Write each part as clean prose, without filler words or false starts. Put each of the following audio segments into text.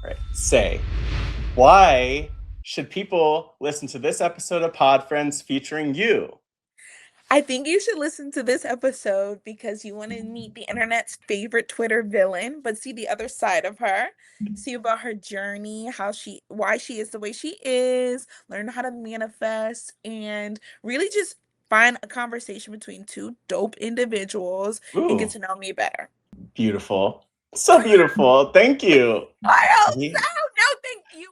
Right. Say, why should people listen to this episode of Pod Friends featuring you? I think you should listen to this episode because you want to meet the internet's favorite Twitter villain, but see the other side of her, see about her journey, why she is the way she is, learn how to manifest, and really just find a conversation between two dope individuals and get Ooh, to know me better. beautiful. So beautiful. Thank you. I hope Yeah. so. No, thank you.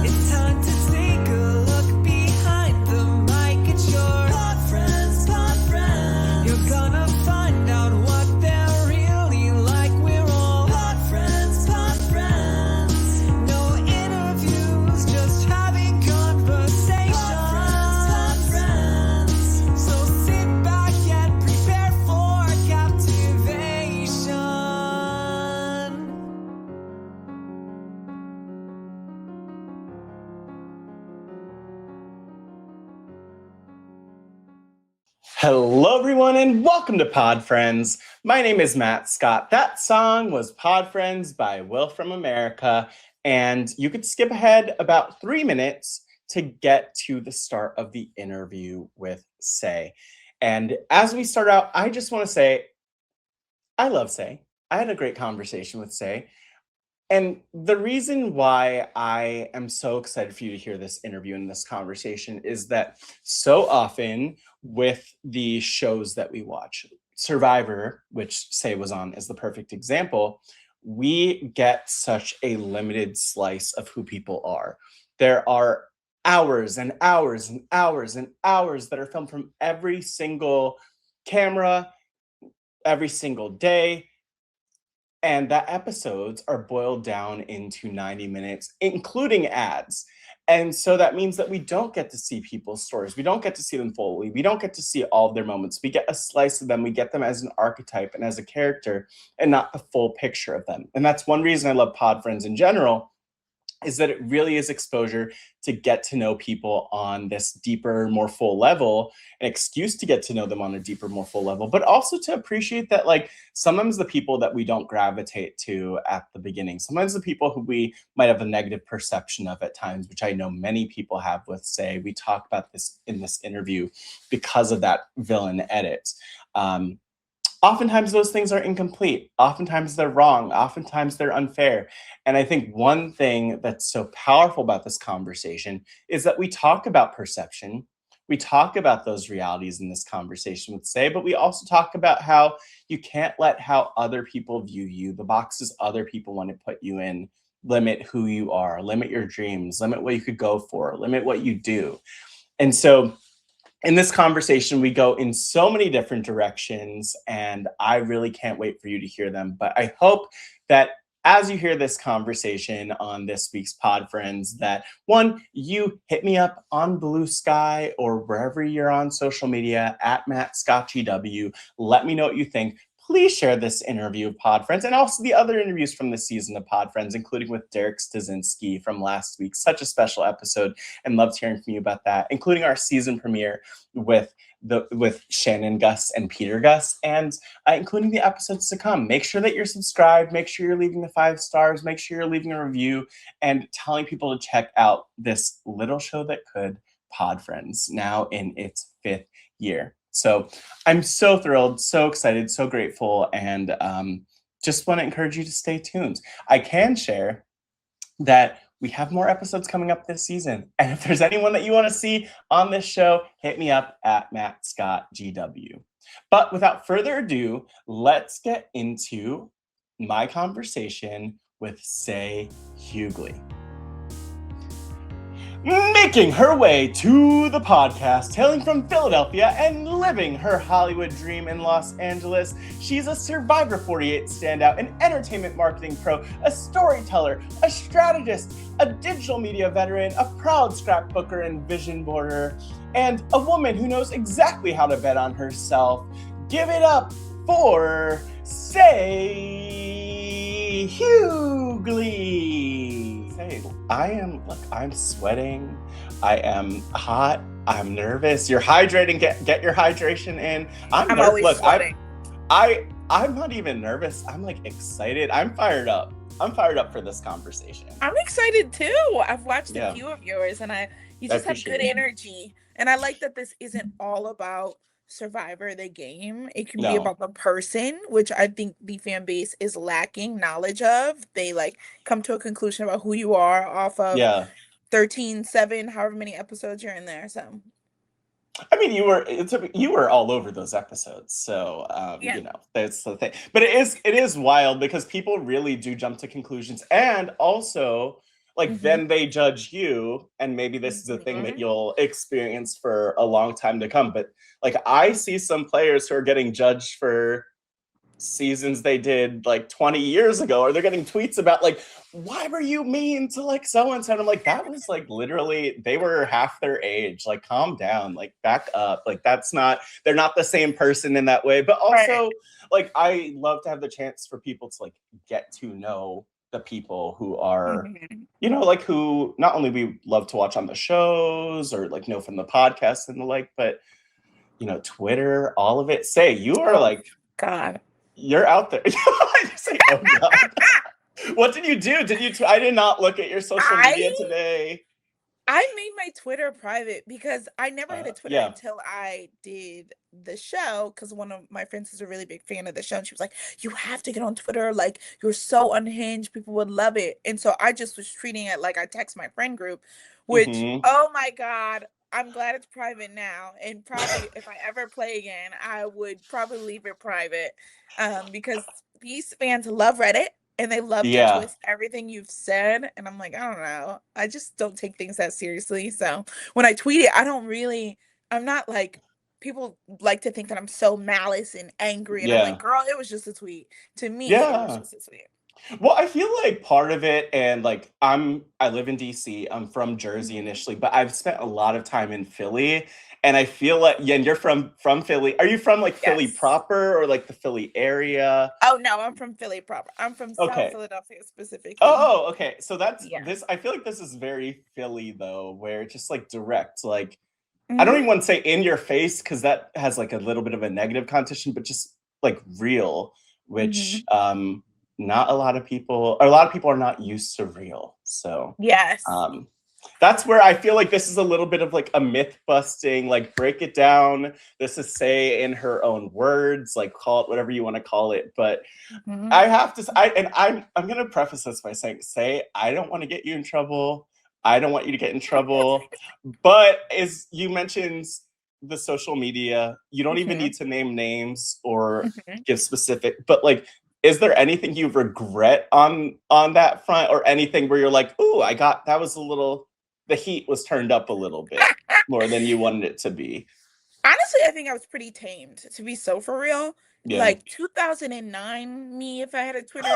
It's time to take a look behind the mic. It's your Pod Friends. You're gonna find out what they're really like. We're all Pod Friends. No interviews, just having conversations. Pod Friends. So sit back and prepare for captivation. Hello, everyone, and welcome to Pod Friends. My name is Matt Scott. That song was Pod Friends by Will from America, and you could skip ahead about 3 minutes to get to the start of the interview with Say. And as we start out, I just want to say, I love Say. I had a great conversation with Say. And the reason why I am so excited for you to hear this interview and this conversation is that so often with the shows that we watch, Survivor, which Say was on, is the perfect example, we get such a limited slice of who people are. There are hours and hours and hours and hours that are filmed from every single camera, every single day, and that episodes are boiled down into 90 minutes, including ads. And so that means that we don't get to see people's stories. We don't get to see them fully. We don't get to see all of their moments. We get a slice of them. We get them as an archetype and as a character and not the full picture of them. And that's one reason I love Pod Friends in general, is that it really is exposure to get to know people on this deeper, more full level, an excuse to get to know them on a deeper, more full level, but also to appreciate that, like, sometimes the people that we don't gravitate to at the beginning, sometimes the people who we might have a negative perception of at times, which I know many people have with Say, we talk about this in this interview because of that villain edit. Um, Oftentimes those things are incomplete. Oftentimes they're wrong. Oftentimes they're unfair. And I think one thing that's so powerful about this conversation is that we talk about perception. We talk about those realities in this conversation with Say, but we also talk about how you can't let how other people view you, the boxes other people want to put you in, limit who you are, limit your dreams, limit what you could go for, limit what you do. And so in this conversation, we go in so many different directions, and I really can't wait for you to hear them. But I hope that as you hear this conversation on this week's Pod Friends, that one, you hit me up on Blue Sky or wherever you're on social media at Matt Scott GW. Let me know what you think. Please share this interview of Pod Friends and also the other interviews from this season of Pod Friends, including with Derek Stasinski from last week. Such a special episode, and loved hearing from you about that, including our season premiere with Shannon Gus and Peter Gus, and including the episodes to come. Make sure that you're subscribed. Make sure you're leaving the 5 stars. Make sure you're leaving a review and telling people to check out this little show that could, Pod Friends, now in its 5th year. So I'm so thrilled, so excited, so grateful, and just want to encourage you to stay tuned. I can share that we have more episodes coming up this season. And if there's anyone that you want to see on this show, hit me up at Matt Scott GW. But without further ado, let's get into my conversation with Say Hughley. Making her way to the podcast, hailing from Philadelphia and living her Hollywood dream in Los Angeles, she's a Survivor 48 standout, an entertainment marketing pro, a storyteller, a strategist, a digital media veteran, a proud scrapbooker and vision boarder, and a woman who knows exactly how to bet on herself. Give it up for Say Hughley. say, I'm sweating. I am hot. I'm nervous. You're hydrating. Get your hydration in. I'm always sweating. I'm not even nervous. I'm like excited. I'm fired up. I'm fired up for this conversation. I'm excited too. I've watched Yeah. a few of yours, and you just have good appreciate it. energy. And I like that this isn't all about Survivor the game. It can be No. about the person, which I think the fan base is lacking knowledge of. They like come to a conclusion about who you are off of Yeah. 13, 7, however many episodes you're in there. So I mean, you were all over those episodes, so Yeah. you know, that's the thing. But it is wild because people really do jump to conclusions, and also like then they judge you, and maybe this is a thing that you'll experience for a long time to come. But like I see some players who are getting judged for seasons they did like 20 years ago, or they're getting tweets about like, why were you mean to like so and so? And I'm like, that was like literally they were half their age. Like, calm down, like back up. Like they're not the same person in that way. But also, like, I love to have the chance for people to like get to know the people who are, you know, like who not only we love to watch on the shows or like know from the podcast and the like, but you know, Twitter, all of it. Say you are like, God. You're out there. Say, oh God. What did you do? I did not look at your social media today. I made my Twitter private because I never had a Twitter until I did the show, because one of my friends is a really big fan of the show, and she was like, you have to get on Twitter, like you're so unhinged, people would love it. And so I just was treating it like I text my friend group, which oh my God, I'm glad it's private now. And probably if I ever play again, I would probably leave it private, because these fans love Reddit. And they love to twist everything you've said. And I'm like, I don't know. I just don't take things that seriously. So when I tweet it, I'm not like, people like to think that I'm so malice and angry. And I'm like, girl, it was just a tweet. To me, it was just a tweet. Well, I feel like part of it, and like I live in DC. I'm from Jersey initially, but I've spent a lot of time in Philly. And I feel like, and you're from Philly. Are you from like Philly proper or like the Philly area? Oh no, I'm from Philly proper. I'm from South Philadelphia specifically. Oh, okay. So that's this. I feel like this is very Philly though, where it's just like direct, like I don't even want to say in your face because that has like a little bit of a negative connotation, but just like real, which not a lot of people are not used to real. So that's where I feel like this is a little bit of like a myth busting, like break it down. This is Say in her own words, like call it whatever you want to call it. But I have to, I'm going to preface this by saying, Say, I don't want to get you in trouble. I don't want you to get in trouble. But as you mentioned the social media, you don't even need to name names or give specific, but like, is there anything you regret on that front, or anything where you're like, ooh, that was a little, the heat was turned up a little bit more than you wanted it to be? Honestly, I think I was pretty tamed, to be so for real. Like 2009 me, if I had a Twitter,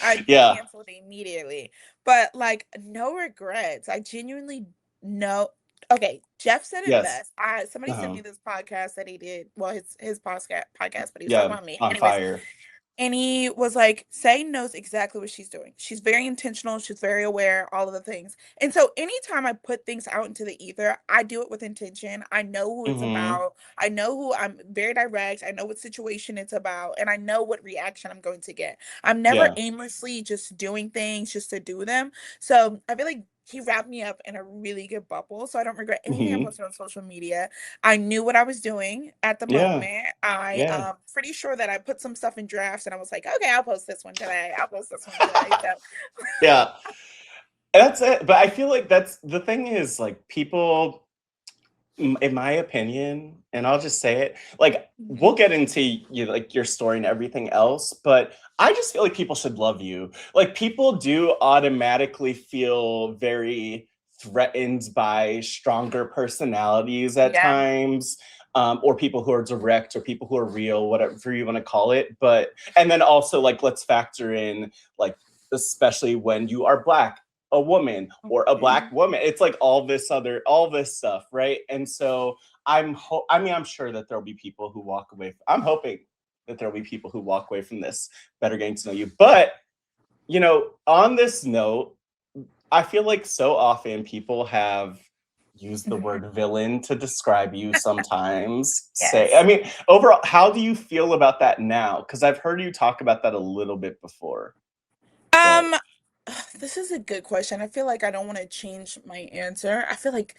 I'd get canceled immediately. But like, no regrets. I genuinely know. Okay, Jeff said it best. Somebody sent me this podcast that he did. Well, his podcast, but he was talking about me. On fire. And he was like, Say knows exactly what she's doing. She's very intentional. She's very aware, all of the things. And so anytime I put things out into the ether, I do it with intention. I know who it's about. I know who I'm very direct. I know what situation it's about. And I know what reaction I'm going to get. I'm never aimlessly just doing things just to do them. So I feel like he wrapped me up in a really good bubble. So I don't regret anything I posted on social media. I knew what I was doing at the moment. I'm pretty sure that I put some stuff in drafts and I was like, okay, I'll post this one today. I'll post this one today. So. That's it. But I feel like that's the thing is like people, in my opinion, and I'll just say it, like we'll get into like your story and everything else, but I just feel like people should love you. Like people do automatically feel very threatened by stronger personalities at times, or people who are direct or people who are real, whatever you want to call it. And then also like, let's factor in like, especially when you are Black, a woman, or a Black woman, it's like all this stuff, right? And so I'm sure that there'll be people who walk away. I'm hoping that there'll be people who walk away from this better getting to know you. But you know, on this note, I feel like so often people have used the Mhm. word villain to describe you sometimes. I Yes. mean, overall, how do you feel about that now? Because I've heard you talk about that a little bit before, but Um, this is a good question. I feel like I don't want to change my answer. I feel like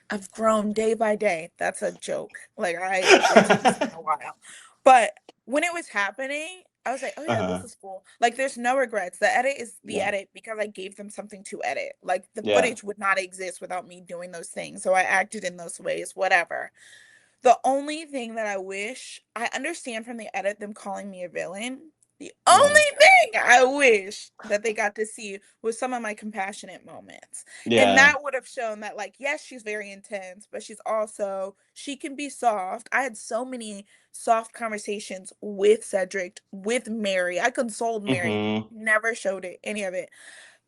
I've grown day by day. That's a joke. Like it's been a while. But when it was happening, I was like, oh yeah, this uh-huh. is cool. Like there's no regrets. The edit is the Yeah. edit because I gave them something to edit. Like the Yeah. footage would not exist without me doing those things. So I acted in those ways, whatever. The only thing that I understand from the edit them calling me a villain. The Yeah. only thing I wish that they got to see was some of my compassionate moments. And Yeah. that would have shown that, like, yes, she's very intense, but she can be soft. I had so many soft conversations with Cedric, with Mary. I consoled Mary, Mm-hmm. never showed it, any of it.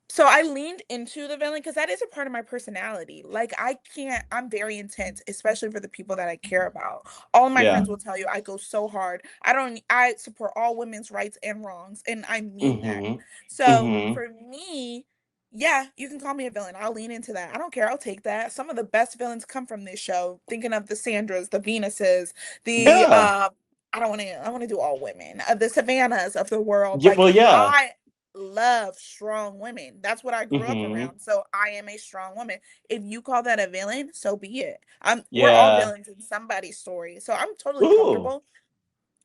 So I leaned into the villain because that is a part of my personality. Like I'm very intense, especially for the people that I care about. All of my Yeah. friends will tell you I go so hard. I support all women's rights and wrongs, and I mean that. Mm-hmm. So Mm-hmm. for me, yeah, you can call me a villain. I'll lean into that. I don't care. I'll take that. Some of the best villains come from this show. Thinking of the Sandras, the Venuses, the Yeah. I want to do all women, the Savannahs of the world. Yeah. Like Well, yeah. I love strong women. That's what I grew up Mm-hmm. around. So I am a strong woman. If you call that a villain, so be it. We're all Yeah. villains in somebody's story. So I'm totally Ooh. comfortable.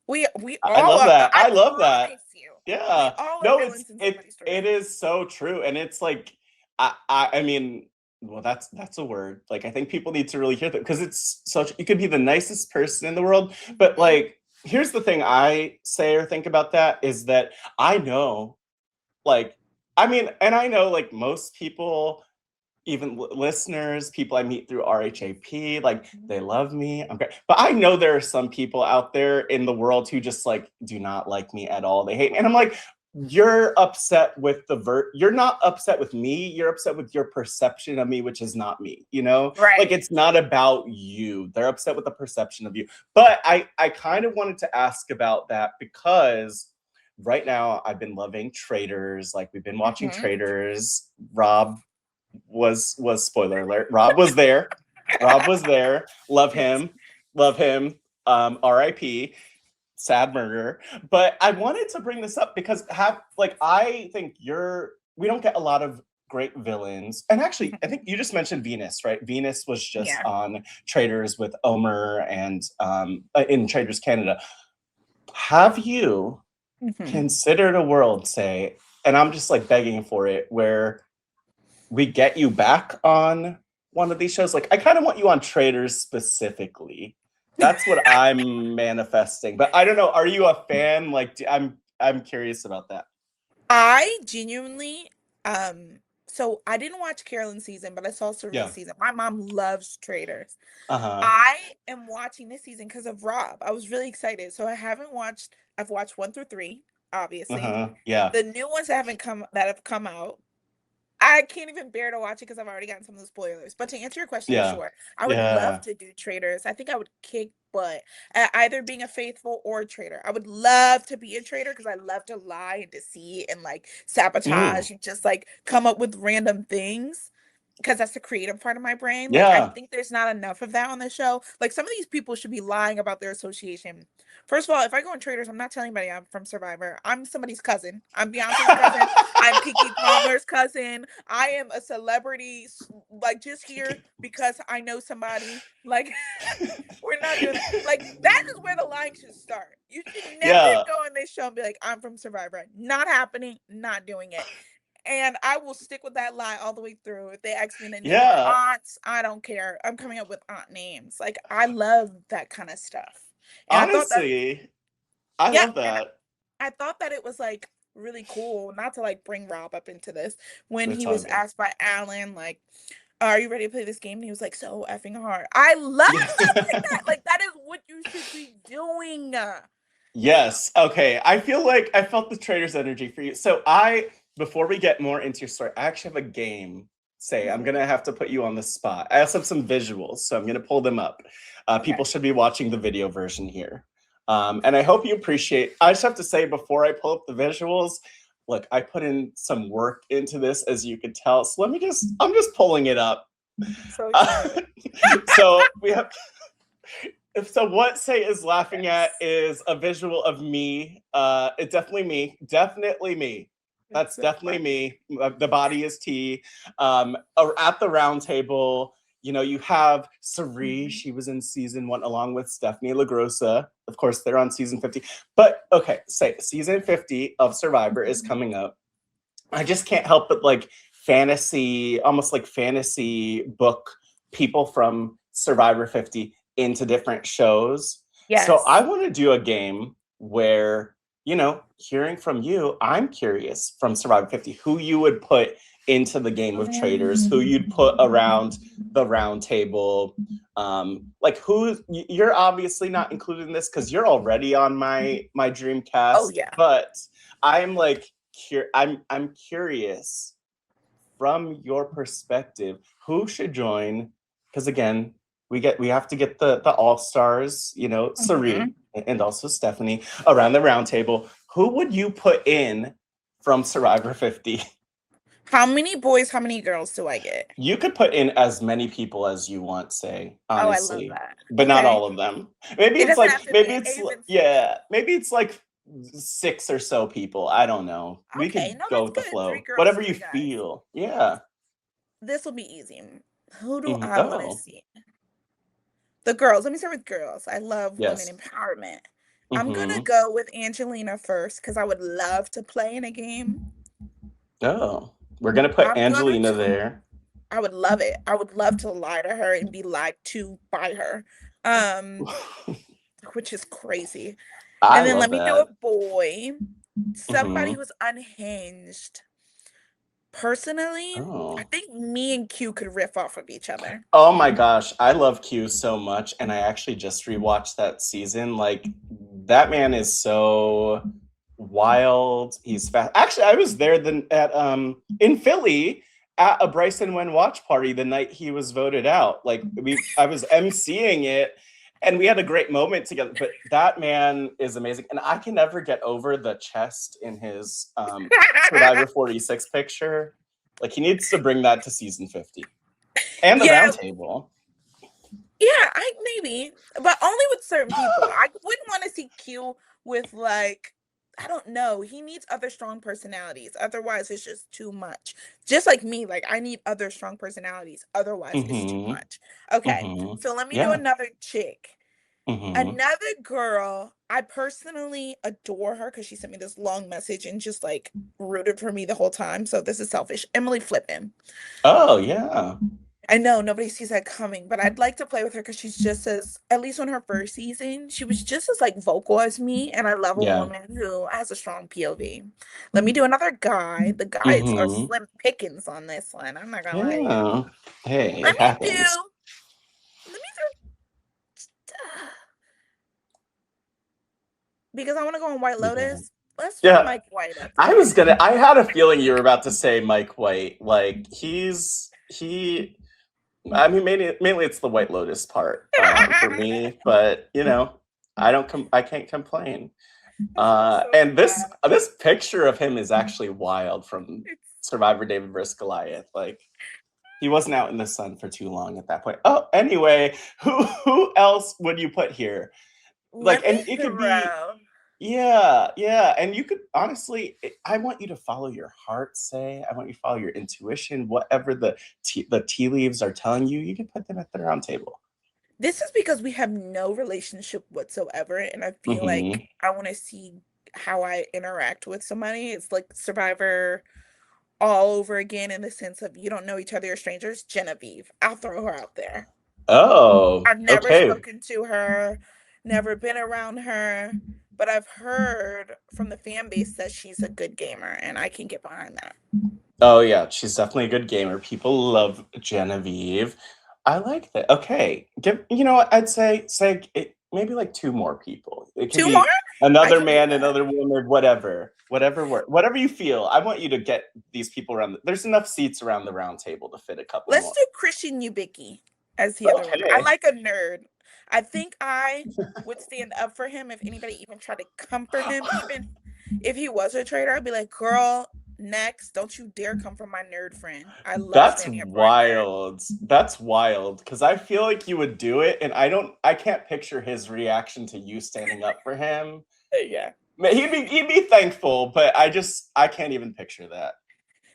We I all love are. that. I I love that. promise you. We Yeah. all are No, villains in it somebody's story. it is so true. And it's like I mean, well, that's a word. Like I think people need to really hear that because it's such you could be the nicest person in the world, but Mhm. like here's the thing I say or think about that is that I know like I mean, and I know like most people even listeners, people I meet through RHAP, like Mhm. they love me. I'm great. But I know there are some people out there in the world who just like do not like me at all. They hate me. And I'm like, you're upset with you're not upset with me. You're upset with your perception of me, which is not me, you know? Like Right. it's not about you. They're upset with the perception of you. But I kind of wanted to ask about that because right now I've been loving Traitors. Like we've been watching Hmm. Traitors. Rob was spoiler alert. Rob was there. Rob was there. Love Yes. him. Love him. R.I.P. Sad murder. But I wanted to bring this up because I think we don't get a lot of great villains. And actually, I Mhm. think you just mentioned Venus, right? Venus was just Yeah. on Traitors with Omer and in Traitors Canada. Have you Hmm. considered a world, say, and I'm just like begging for it, where we get you back on one of these shows? Like, I kind of want you on Traitors specifically. That's what I'm manifesting. But I don't know. Are you a fan? Like, I'm curious about that. I genuinely, so I didn't watch Carolyn's season, but I saw Serena's Yeah. season. My mom loves Traders. Uh huh. I am watching this season because of Rob. I was really excited. So I've watched 1 through 3, Uh obviously. huh. Yeah. The new ones that have come out, I can't even bear to watch it because I've already gotten some of the spoilers. But to answer your question, Yeah. sure. I would love Yeah. to do Traders. I think I would kick butt at either being a faithful or a traitor. I would love to be a traitor because I love to lie and deceit and like Mm. sabotage and just like come up with random things because that's the creative part of my brain. Like I Yeah. think there's not enough of that on the show. Like some of these people should be lying about their association. First of all, if I go on Traders, I'm not telling anybody I'm from Survivor. I'm somebody's cousin. I'm Beyonce's cousin. I'm Kiki Palmer's cousin. I am a celebrity, like just here because I know somebody. Like we're not doing that. Like that is where the line should start. You should never Yeah. go on this show and be like, I'm from Survivor. Not happening. Not doing it. And I will stick with that lie all the way through. If they ask me to name our Yeah. aunts, I don't care. I'm coming up with aunt names. Like I love that kind of stuff. And I thought that, Honestly, I yeah, love and that. I thought that it was like really cool, not to like bring Rob up into this, when he It's all was good. asked by Alan, like, are you ready to play this game? And he was like, so effing hard. I love Yeah. stuff like that. Like that is what you should be doing. Yes. Okay. I feel like I felt the Traitors energy for you. So before we get more into your story, I actually have a game. Say, I'm Mhm. gonna have to put you on the spot. I also have some visuals, so I'm gonna pull them up. People Okay. should be watching the video version here. And I hope you appreciate. I just have to say before I pull up the visuals, look, I put in some work into this, as you could tell. So I'm just pulling it up. So excited. So we have. So what Say is laughing Yes. at is a visual of me. It's definitely me. That's So definitely funny. me. The body is T. At the round table, you have Sari. Mhm. She was in season 1 along with Stephanie LaGrossa. Of course, they're on season 50. But okay, say season 50 of Survivor is coming up. I just can't help but like fantasy, almost like fantasy book people from Survivor 50 into different shows. Yes. So I want to do a game where, hearing from you, I'm curious from Survivor 50 who you would put into the game of Traitors, who you'd put around the round table. Like you're obviously not included in this because you're already on my dream cast. Oh, yeah. But I'm like I'm curious from your perspective who should join, because again we have to get the all-stars, Sari and also Stephanie around the round table. Who would you put in from Survivor 50? How many boys, how many girls do I get? You could put in as many people as you want, Say, honestly. Oh, I love that. But not Okay. all of them. Maybe It it's doesn't have like to be an even maybe it's like 6 or so people. I don't know. We Okay, could no, go that's with the good. flow. 3 girls, Whatever 3 you guys. feel. Yeah. This will be easy. Who do Mhm. I want to Oh, see? The girls. Let me start with girls. I love yes. women empowerment. I'm gonna Mhm. go with Angelina first because I would love to play in a game. Oh, we're gonna put I'm gonna Angelina t- there. I would love it. I would love to lie to her and be lied to by her. Which is crazy. I And then love let me do a that. boy. Somebody Mhm. who's unhinged. Personally, I Oh. think me and Q could riff off of each other. Oh my gosh, I love Q so much, and I actually just rewatched that season. Like, that man is so wild. He's fast. Actually, I was there in Philly at a Bryson Wen watch party the night he was voted out. Like, I was emceeing it, and we had a great moment together. But that man is amazing, and I can never get over the chest in his Survivor 46 picture. Like, he needs to bring that to season 50. And the Yeah, round table. yeah, maybe, but only with certain people. I wouldn't want to see Q with like, I don't know. He needs other strong personalities. Otherwise, it's just too much. Just like me, like I need other strong personalities. Otherwise, it's too Mm-hmm. much. Okay, Mm-hmm. so let me do Yeah. another chick. Mm-hmm. Another girl, I personally adore her because she sent me this long message and just like rooted for me the whole time. So this is selfish. Emily Flippin. Oh, yeah. I know nobody sees that coming, but I'd like to play with her because she's just as, at least on her first season, she was just as like vocal as me, and I love a Yeah. woman who has a strong POV. Let me do another guy. The guys are Mm-hmm. slim pickings on this one. I'm not gonna lie to you. Yeah. Hey, Let it me happens. let me do, because I want to go on White Yeah. Lotus. Let's throw Yeah. Mike White up I there. had a feeling you were about to say Mike White. Like, I mean, mainly it's the White Lotus part for me, but I can't complain. I'm so And glad. this picture of him is actually wild from It's Survivor David vs. Goliath. Like, he wasn't out in the sun for too long at that point. Oh, anyway, who else would you put here? Like, let me and it could be, throw. yeah, and you could honestly, I want you to follow your heart. Say, I want you to follow your intuition. Whatever the tea leaves are telling you, you can put them at the round table. This is because we have no relationship whatsoever, and I feel Mm-hmm. like I want to see how I interact with somebody. It's like Survivor all over again in the sense of you don't know each other, you're strangers. Genevieve, I'll throw her out there. Oh, I've never okay. spoken to her, never been around her, but I've heard from the fan base that she's a good gamer, and I can get behind that. Oh yeah, she's definitely a good gamer. People love Genevieve. I like that. Okay, you know what? I'd say maybe like 2 more people. It can 2 more? be I another can do man, that. another woman, whatever you feel. I want you to get these people around. There's enough seats around the round table to fit a couple Let's more. do Christian Ubicki as the other one. I Okay. like a nerd. I think I would stand up for him if anybody even tried to comfort him, even. if he was a traitor, I'd be like, girl, next, don't you dare come from my nerd friend. I love That's standing up for my nerd. wild. That's wild. Because I feel like you would do it, and I can't picture his reaction to you standing up for him. Yeah. He'd be thankful, but I can't even picture that.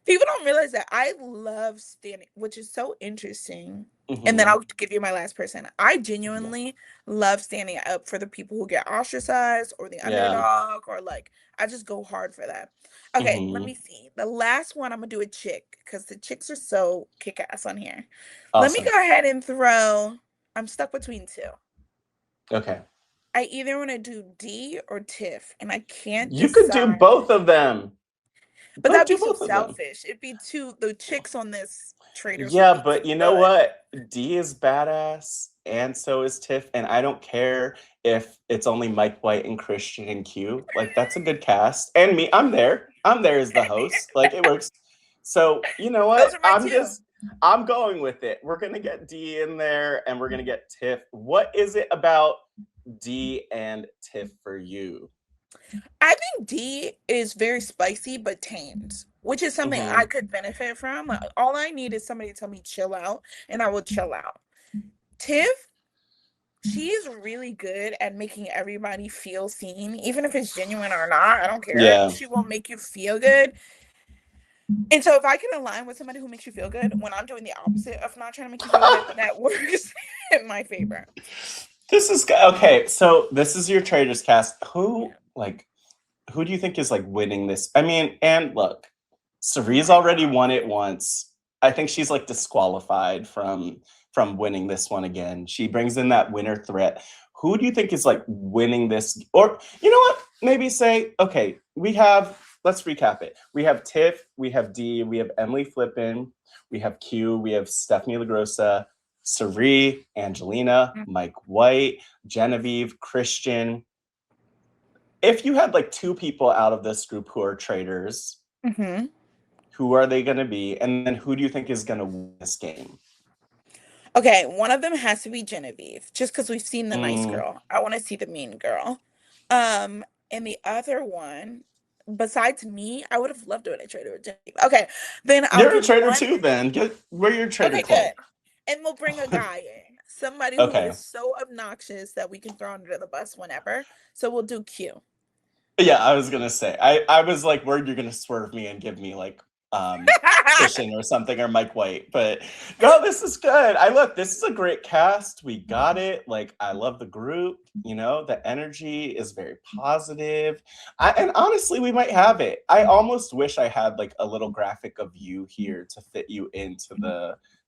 People don't realize that I love standing, which is so interesting. And then Mhm. I'll give you my last person. I Yeah. genuinely love standing up for the people who get ostracized or the Yeah. underdog, or like, I just go hard for that. Okay, let me Mhm. see. The last one, I'm gonna do a chick because the chicks are so kick ass on here. Let me Awesome. go ahead and throw, I'm stuck between two. Okay. I either want to do D or Tiff, and I can't You could do decide. both of them. But that'd be Do so both of them. selfish. It'd be too, the chicks on this Traitors would Yeah, be too but you know good. what? D is badass, and so is Tiff, and I don't care if it's only Mike White and Christian and Q. Like, that's a good cast. And me, I'm there. I'm there as the host. Like, it works. So, you know Those what? are my two. I'm going with it. We're gonna get D in there, and we're gonna get Tiff. What is it about D and Tiff for you? I think D is very spicy but tamed, which is something I Mhm. could benefit from. Like, all I need is somebody to tell me chill out, and I will chill out. Tiff, she is really good at making everybody feel seen, even if it's genuine or not. I don't care. Yeah. She will make you feel good. And so if I can align with somebody who makes you feel good when I'm doing the opposite of not trying to make you feel good, that works in my favor. This is okay. So this is your Traitors cast. Yeah. Who do you think is like winning this? I mean, and look, Oh Cerie's my already God. won it once. I think she's like disqualified from winning this one again. She brings in that winner threat. Who do you think is like winning this? Or you know what? Maybe say, okay, let's recap it. We have Tiff, we have D, we have Emily Flippin, we have Q, we have Stephanie LaGrossa, Cerie, Angelina, Mike White, Genevieve, Christian. If you had like two people out of this group who are traitors, Mm-hmm. who are they going to be? And then who do you think is going to win this game? Okay, one of them has to be Genevieve, just because we've seen the nice Mm, girl. I want to see the mean girl. And the other one, besides me, I would have loved to win a traitor with Genevieve. Okay, then I'll you're a do traitor one. too, then. We're your traitor Okay, good. club. And we'll bring a guy in, somebody who Okay. is so obnoxious that we can throw under the bus whenever. So we'll do Q. Yeah, I was gonna say. I was like worried you're gonna swerve me and give me like Christian or something or Mike White. But no, this is good. This is a great cast. We got it. Like, I love the group, the energy is very positive. And honestly, we might have it. I almost wish I had like a little graphic of you here to fit you into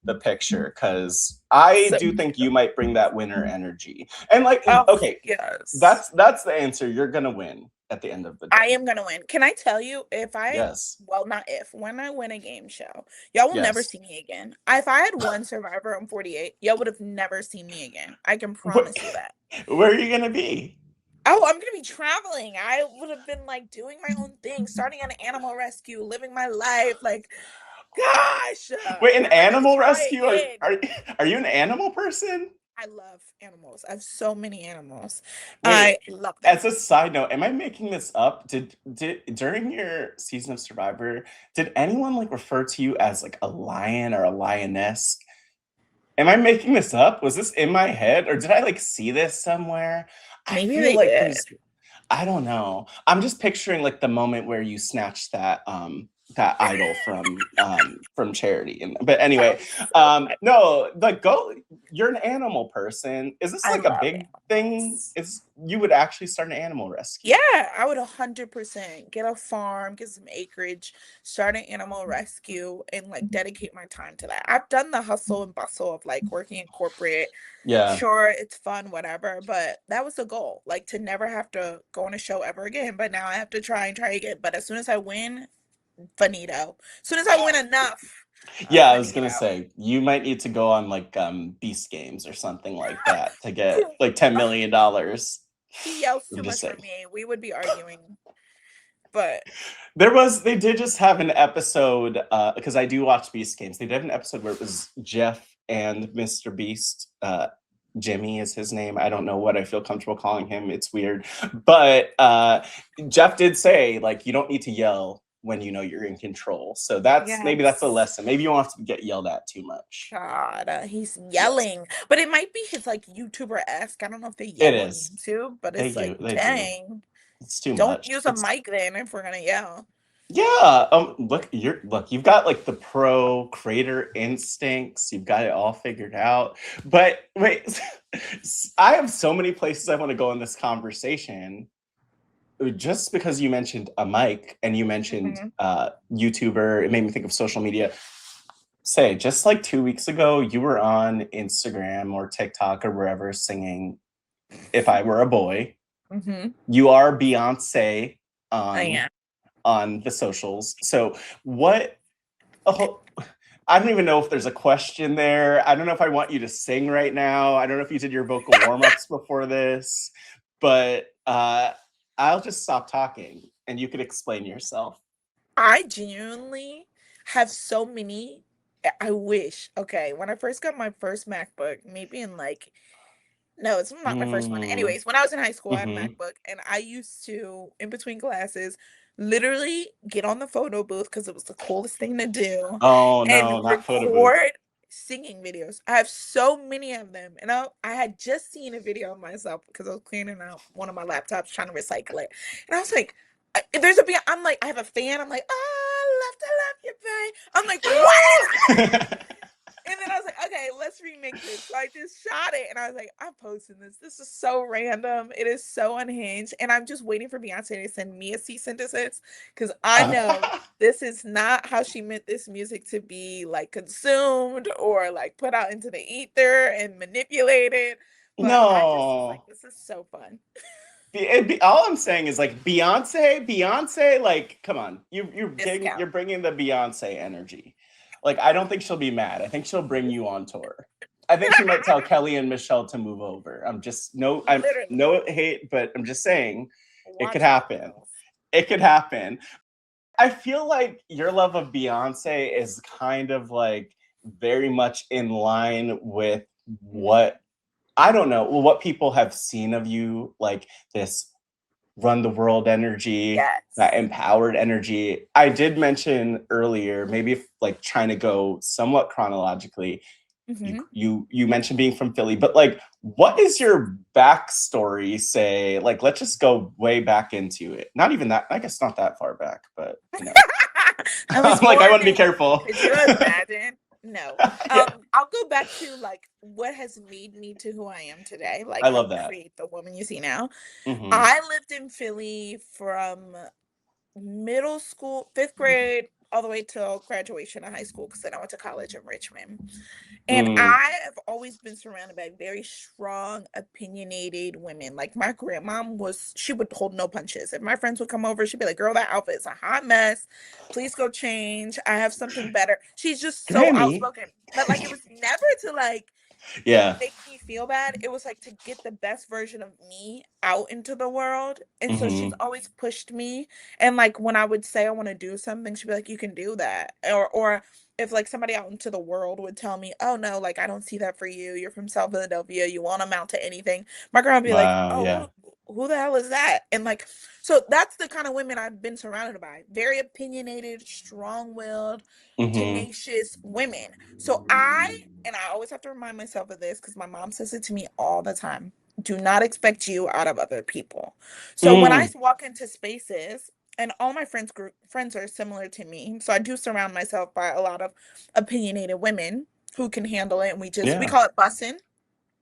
the picture, because I So do think you cute. might bring that winner energy. And like, Oh, okay, yes. that's the answer. You're gonna win at the end of the I day. am gonna win. Can I tell you, Yes. well, not if, when I win a game show, y'all will never Yes. see me again. If I had won Survivor on 48, y'all would have never seen me again. I can What, promise you that. where are you gonna be? Oh, I'm gonna be traveling. I would have been like doing my own thing, starting an animal rescue, living my life. Like, gosh, Wait, an never gonna animal try rescue? again. Are you an animal person? I love animals. I have so many animals. I Wait, love as them. a side note, am I making this up? Did during your season of Survivor, did anyone like refer to you as like a lion or a lioness? Am I making this up? Was this in my head, or did I like see this somewhere? I Maybe feel they like did. there's I don't know. I'm just picturing like the moment where you snatched that idol from Charity. But That anyway, was so funny. no, like go you're an animal person. Is this I like a love big thing? animals. Is you would actually start an animal rescue? Yeah, I would 100% get a farm, get some acreage, start an animal rescue, and like dedicate my time to that. I've done the hustle and bustle of like working in corporate. Yeah. Sure, it's fun, whatever, but that was the goal, like to never have to go on a show ever again. But now I have to try and try again. But as soon as I win, finito. As soon as I win enough, Yeah, I was gonna finito. say you might need to go on like Beast Games or something like that to get like $10 million. He yells I'm too just much for saying. me. We would be arguing, but They did just have an episode, because I do watch Beast Games. They did have an episode where it was Jeff and Mr. Beast Jimmy is his name. I don't know what I feel comfortable calling him. It's weird. But Jeff did say, like, you don't need to yell when you know you're in control. So maybe that's a Yes. lesson. Maybe you won't have to get yelled at too much. God, he's Yes, yelling, but it might be his like YouTuber-esque. I don't know if they it yell on is. YouTube, but They it's do. like, They do. dang, It's too don't much. use a mic then if we're gonna yell. Yeah. You've got like the pro creator instincts. You've got it all figured out. But wait, I have so many places I want to go in this conversation. Just because you mentioned a mic and you mentioned Mhm. YouTuber, it made me think of social media. Say, just like 2 weeks ago, you were on Instagram or TikTok or wherever singing "If I Were a Boy." Mhm. You are Beyonce I on am. on the socials. So what? Oh, I don't even know if there's a question there. I don't know if I want you to sing right now. I don't know if you did your vocal warm-ups before this, but I'll just stop talking and you could explain yourself. I genuinely have so many. I wish. Okay, when I first got my first MacBook, maybe in like no, it's not my first one. Mm, Anyways, when I was in high school, I had a hmm. MacBook, and I used to, in between classes, literally get on the photo booth because it was the coolest thing to do Oh and no, not photo booth. record singing videos. I have so many of them. And I had just seen a video of myself because I was cleaning out one of my laptops trying to recycle it. And I was like, I'm like, I have a fan. I'm like, oh, I love you, babe. I'm like, what? And then I was like, okay, let's remix it. So I just shot it and I was like, I'm posting this. This is so random. It is so unhinged. And I'm just waiting for Beyonce to send me a cease and desist because I know this is not how she meant this music to be like consumed or like put out into the ether and manipulated. But I just was like, No. this is so fun. All I'm saying is like Beyonce, like come on, you're Discount. bringing the Beyonce energy. Like I don't think she'll be mad. I think she'll bring you on tour. I think she might tell Kelly and Michelle to move over. I'm Literally. no hate, but I'm just saying it could Watch out, happen. girls. It could happen. I feel like your love of Beyonce is kind of like very much in line with what I don't know, what people have seen of you, like this run the world energy, that Yes. empowered energy. I did mention earlier, maybe if like trying to go somewhat chronologically, Hmm. you mentioned being from Philly, but like what is your backstory say? Like let's just go way back into it. Not even that, I guess not that far back, but you know. I was I'm like, I born want to be in. careful. Could you imagine? No. Yeah, I'll go back to like what has made me to who I am today, like I love help that. create the woman you see now. Hmm. I lived in Philly from middle school, fifth grade, all the way till graduation of high school, because then I went to college in Richmond. And Mm, I have always been surrounded by very strong, opinionated women. Like my grandmom was, she would hold no punches. If my friends would come over, she'd be like, girl, that outfit is a hot mess. Please go change. I have something better. She's just so Grammy. outspoken. But like it was never to like Yeah. make me feel bad. It was like to get the best version of me out into the world. And so she's Hmm. always pushed me. And like when I would say I want to do something, she'd be like, you can do that. Or if like somebody out into the world would tell me, oh no, like I don't see that for you. You're from South Philadelphia. You won't amount to anything. My girl would be like, Wow. Yeah. oh, who the hell is that? And like, so that's the kind of women I've been surrounded by. Very opinionated, strong-willed, Hmm. tenacious women. So and I always have to remind myself of this because my mom says it to me all the time. Do not expect you out of other people. So when I Mm, walk into spaces, and all my friends are similar to me, so I do surround myself by a lot of opinionated women who can handle it, and we yeah. call it bussing.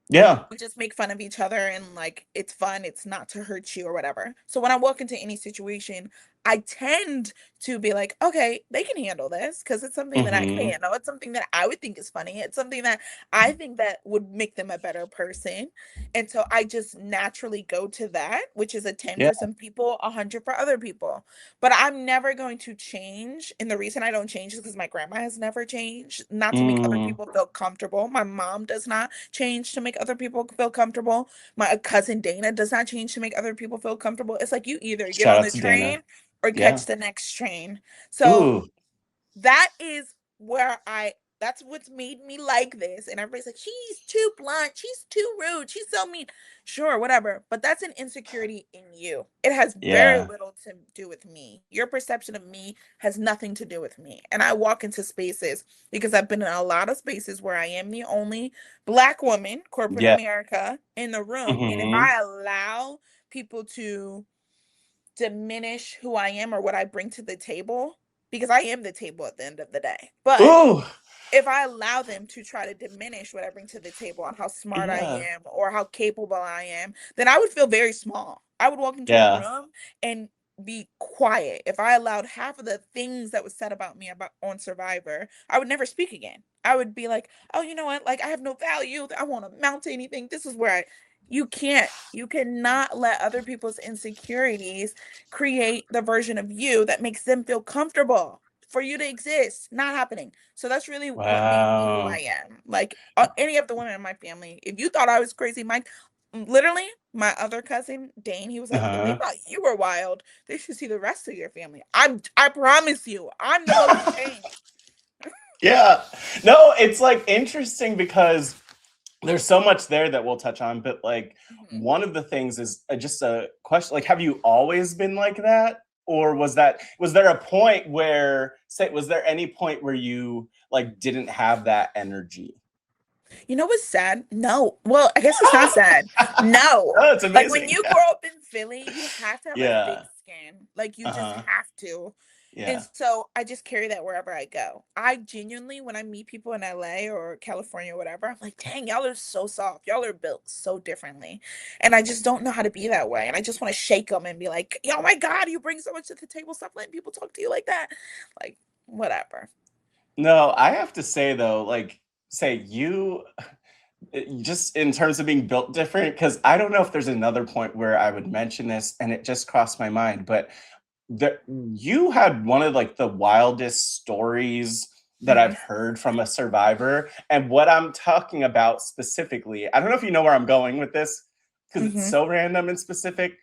Yeah. We just make fun of each other and like it's fun, it's not to hurt you or whatever. So when I walk into any situation, I tend to be like, okay, they can handle this because it's something that I can Hmm. handle. It's something that I would think is funny. It's something that I think that would make them a better person. And so I just naturally go to that, which is a 10 Yeah. for some people, 100 for other people. But I'm never going to change. And the reason I don't change is because my grandma has never changed, not to make other Mm, people feel comfortable. My mom does not change to make other people feel comfortable. My cousin Dana does not change to make other people feel comfortable. It's like you either get shout on out the to Dana. train or Yeah. catch the next train. So Ooh. that is where I That's what's made me like this. And everybody's like, she's too blunt. She's too rude. She's so mean. Sure, whatever. But that's an insecurity in you. It has very Yeah. little to do with me. Your perception of me has nothing to do with me. And I walk into spaces because I've been in a lot of spaces where I am the only Black woman, corporate Yeah. America, in the room. And if Hmm. I allow people to diminish who I am or what I bring to the table, because I am the table at the end of the day. But Ooh. if I allow them to try to diminish what I bring to the table on how smart I Yeah. am or how capable I am, then I would feel very small. I would walk into a Yeah. room and be quiet. If I allowed half of the things that was said about me about on Survivor, I would never speak again. I would be like, oh, you know what? Like, I have no value. I won't amount to anything. This is where you cannot let other people's insecurities create the version of you that makes them feel comfortable for you to exist. Not happening. So that's really what made me who I Wow. am. Like, any of the women in my family, if you thought I was crazy, Mike, literally, my other cousin, Dane, he was like, if they Uh-huh. thought you were wild, they should see the rest of your family. I promise you, I'm the most tame. Yeah. No, it's like interesting because there's so much there that we'll touch on, but like Mhm. one of the things is just a question, like have you always been like that? Or was there a point where was there any point where you like didn't have that energy? You know what's sad? No. Well, I guess it's not sad. No. Oh, it's Like when amazing. you grow up in Philly, you have to have like thick Yeah. skin. Like you just Uh-huh. have to. And Yeah. so I just carry that wherever I go. I genuinely, when I meet people in LA or California or whatever, I'm like, dang, y'all are so soft. Y'all are built so differently. And I just don't know how to be that way. And I just want to shake them and be like, oh my God, you bring so much to the table. Stop letting people talk to you like that. Like, whatever. No, I have to say though, like say you just in terms of being built different, because I don't know if there's another point where I would mention this and it just crossed my mind, but you had one of like the wildest stories that I've Mhm. heard from a survivor. And what I'm talking about specifically, I don't know if you know where I'm going with this because it's Mhm. so random and specific.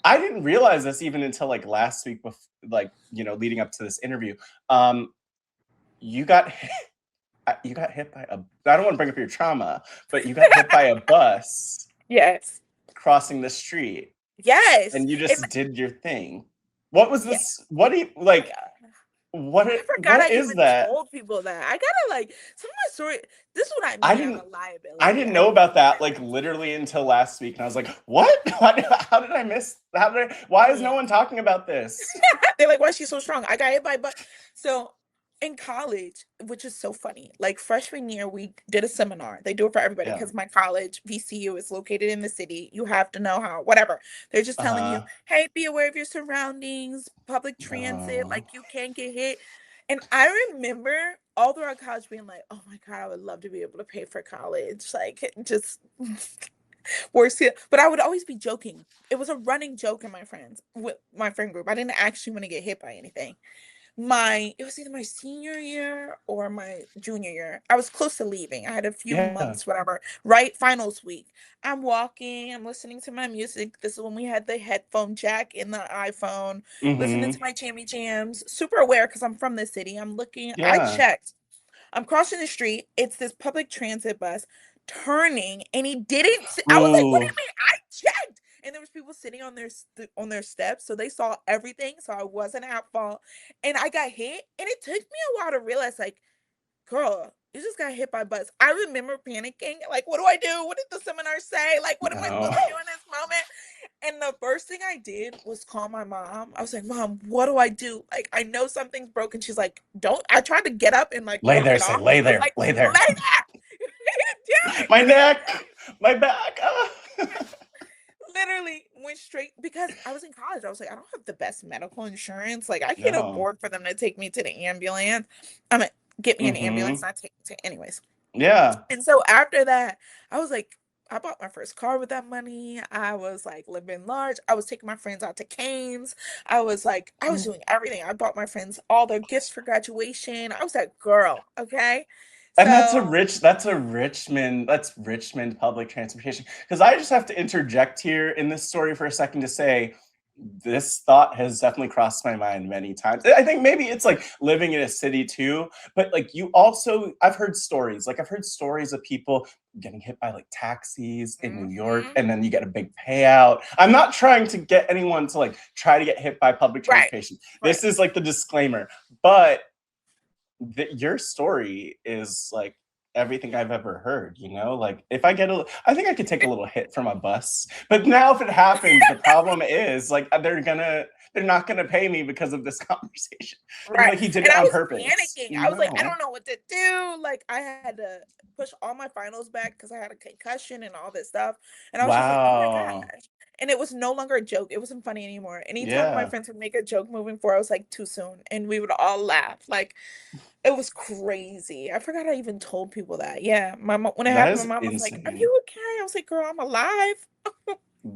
I didn't realize this even until like last week, like, leading up to this interview. You got you got hit by a, I don't want to bring up your trauma, but you got hit by a bus Yes. crossing the street Yes. and you And just did your thing. What was yeah. this? What do you Oh my like? God. I forgot What I is even that? told people that. I gotta like some of my story. This is what I I mean. I have didn't a I liability. didn't I have know a about that like liability. literally until last week, and I was like, "What? How did I miss? Why is no Yeah. one talking about this?" They're like, why is she so strong? I got hit by but so in college, which is so funny, like freshman year, we did a seminar. They do it for everybody Yeah. because my college, VCU, is located in the city. You have to know how, whatever. They're just telling you, Uh-huh. hey, be aware of your surroundings, public transit, No. like you can't get hit. And I remember all throughout college being like, oh my God, I would love to be able to pay for college. Like just worse here. But I would always be joking. It was a running joke in my friends with my friend group. I didn't actually want to get hit by anything. It was either my senior year or my junior year. I was close to leaving. I had a few Yeah. months, whatever, right? Finals week. I'm walking, I'm listening to my music. This is when we had the headphone jack in the iPhone, listening to Mm-hmm. my jammy jams, super aware because I'm from the city. I'm looking, I Yeah. checked. I'm crossing the street. It's this public transit bus turning, and he didn't. I was like, "What do Ooh. you mean?" I checked, and there was people sitting on on their steps, so they saw everything. So I wasn't at fault, and I got hit, and it took me a while to realize, like, girl, you just got hit by a bus. I remember panicking, like, what do I do? What did the seminar say? Like, what am I No. supposed to do in this moment? And the first thing I did was call my mom. I was like, Mom, what do I do? Like, I know something's broken. She's like, don't. I tried to get up and like Lay walk there, it say, off. lay I was there, like, lay lay there. there. Do it. My Lay neck, my back. Ah. there. Literally went straight because I was in college. I was like, I don't have the best medical insurance. Like, I can't No. afford for them to take me to the ambulance. I'm mean, get me an ambulance, Mm-hmm. not take anyways. Yeah. And so after that, I was like, I bought my first car with that money. I was like living large. I was taking my friends out to Canes. I was doing everything. I bought my friends all their gifts for graduation. I was that girl, okay? And So, that's Richmond public transportation. Because I just have to interject here in this story for a second to say, this thought has definitely crossed my mind many times. I think maybe it's like living in a city too, but like you also, I've heard stories of people getting hit by like taxis in New York, Mhm. and then you get a big payout. I'm not trying to get anyone to like try to get hit by public Right. transportation. This is like the disclaimer, but your story is like everything I've ever heard, you know? Like if I think I could take a little hit from a bus. But now if it happens, the problem is like they're not gonna pay me because of this conversation. They're gonna be Right. like he did And it I on was purpose. panicking. I was like, I No. don't know what to do. Like I had to push all my finals back because I had a concussion and all this stuff. And I was just like, oh my Wow. gosh. And it was no longer a joke. It wasn't funny anymore. Anytime my Yeah. friends would make a joke moving forward, I was like, too soon. And we would all laugh. Like it was crazy. I forgot I even told people that. Yeah. My mom, when it That happened, my is mom was like, are insane. you okay? I was like, girl, I'm alive.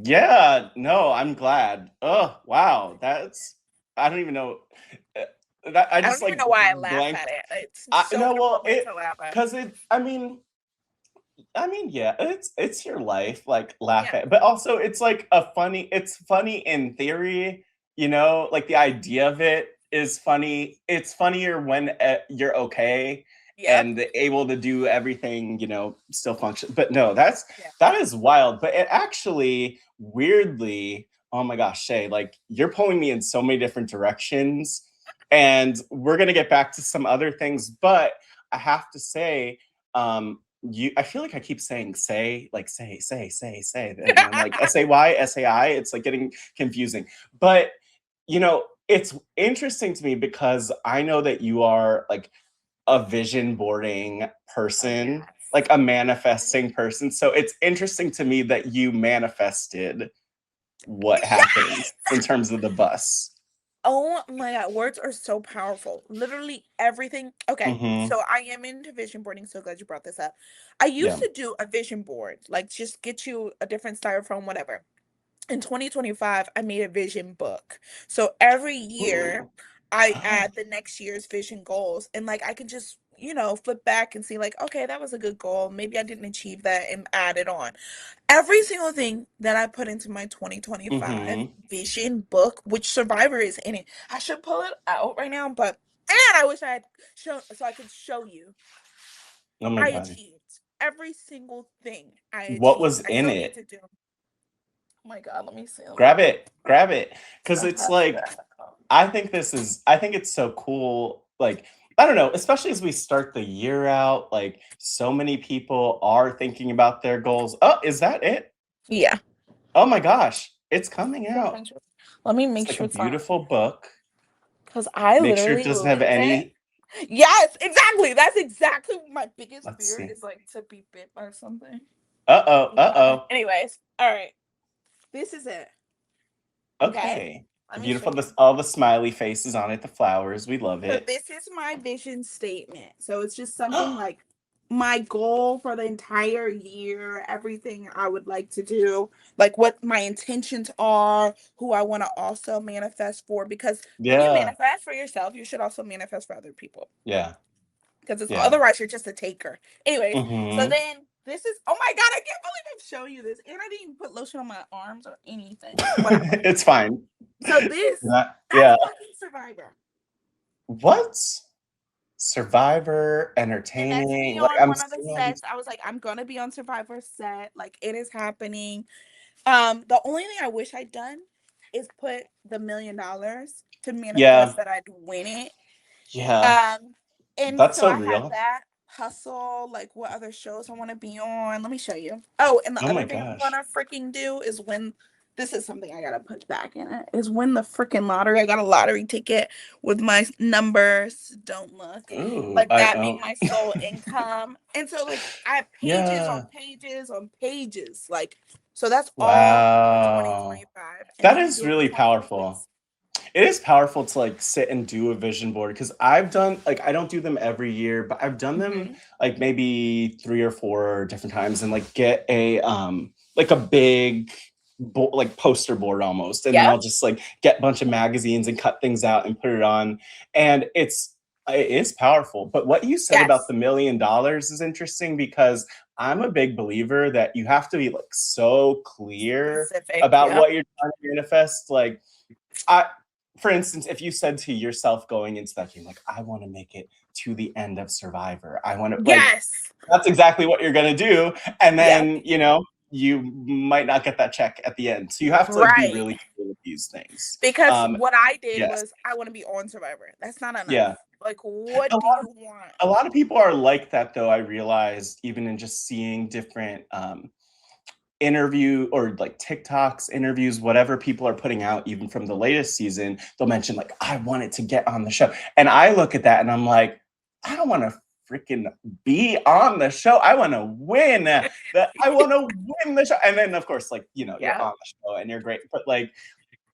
Yeah, no, I'm glad. Oh, wow. I don't even know. Uh, That I I just don't even like know why I laugh blank. at it. It's I so no, well, inappropriate to laugh at. because I mean, yeah, it's your life, like laugh Yeah. at, but also it's funny in theory, you know, like the idea of it is funny. It's funnier when you're okay Yep. and able to do everything, you know, still function. But no, Yeah. that is wild. But it actually weirdly, oh my gosh, Shay, like you're pulling me in so many different directions, and we're gonna get back to some other things, but I have to say, I feel like I keep saying like say, and I'm like SAY, it's like getting confusing. But you know, it's interesting to me because I know that you are like a vision boarding Oh person, yes. like a manifesting person. So it's interesting to me that you manifested what happened Yes! in terms of the bus. Oh my God, words are so powerful. Literally everything. Okay, Mm-hmm. so I am into vision boarding. So glad you brought this up. I used Yeah. to do a vision board, like just get you a different styrofoam, whatever. In 2025, I made a vision book. So every year, Ooh. I Oh. add the next year's vision goals, and like I can just, flip back and see, like, okay, that was a good goal. Maybe I didn't achieve that and add it on. Every single thing that I put into my 2025 Mm-hmm. vision book, which Survivor is in it. I should pull it out right now, but and I wish I had shown so I could show you. Oh my I god. achieved every single thing I What achieved. was I in still need it? to do. Oh my God, let me see. Let me Grab it. Grab it. Cause so it's have like that. I think it's so cool. Like, I don't know, especially as we start the year out, like so many people are thinking about their goals. Oh, is that it? Yeah. Oh my gosh, it's coming out. Let me It's make like a sure it's on beautiful book. because I Make sure it literally doesn't have live it. any. Yes, exactly. That's exactly my biggest Let's fear see. is like to be bit by something. Uh-oh, uh-oh. Anyways, all right. This is it. Okay. Okay. Let me show Beautiful. you. This all the smiley faces on it, the flowers. We love So it. this is my vision statement. So it's just something like my goal for the entire year, everything I would like to do, like what my intentions are, who I want to also manifest for. Because when you Yeah. manifest for yourself, you should also manifest for other people. Yeah. Because it's Yeah. otherwise you're just a taker. Anyways, so Mm-hmm. then this is oh my God, I can't believe I'm showing you this. And I didn't even put lotion on my arms or anything. Whatever. It's fine. So this that's Yeah. fucking Survivor. What? Survivor, And that's entertaining. me Like on I'm one of the seeing all these. sets. I was like, I'm gonna be on Survivor set. Like it is happening. The only thing I wish I'd done is put the $1 million to Yeah. manifest that I'd win it. Yeah. Um, and That's so so I had real. that hustle, like what other shows I want to be on. Let me show you. Oh, and the Oh my other thing I'm gosh. gonna freaking do is win. This is something I gotta put back in it. Is win the freaking lottery. I got a lottery ticket with my numbers. Don't look Ooh, like I that being don't. my sole income. And so like I have pages on Yeah. pages on pages. Like so that's all for Wow. 2025. And That then I is do it really behind powerful. closed. It is powerful to like sit and do a vision board because I've done like I don't do them every year, but I've done them Mm-hmm. like maybe 3 or 4 different times and like get a like a big like poster board almost, and then Yep. I'll just like get a bunch of magazines and cut things out and put it on, and it's It is powerful. But what you said about the $1 million is interesting, because I'm a big believer that you have to be like so clear Specific, about yeah. what you're trying to manifest. Like, for instance, if you said to yourself going into that game, like, I want to make it to the end of Survivor, I want to, like, Yes. that's exactly what you're going to do. And Yeah. then, you know, you might not get that check at the end. So you have to like be Right. really clear with these things. Because what I did yes. was, I want to be on Survivor. That's not enough. Yeah. Like, what do you want? A lot of people are like that, though. I realized, even in just seeing different interview or like TikToks, interviews, whatever people are putting out, even from the latest season, they'll mention like, I wanted to get on the show. And I look at that and I'm like, I don't want to freaking be on the show. I want to win. I want to win the show. And then of course, like, you know, you're on the show and you're great. But like,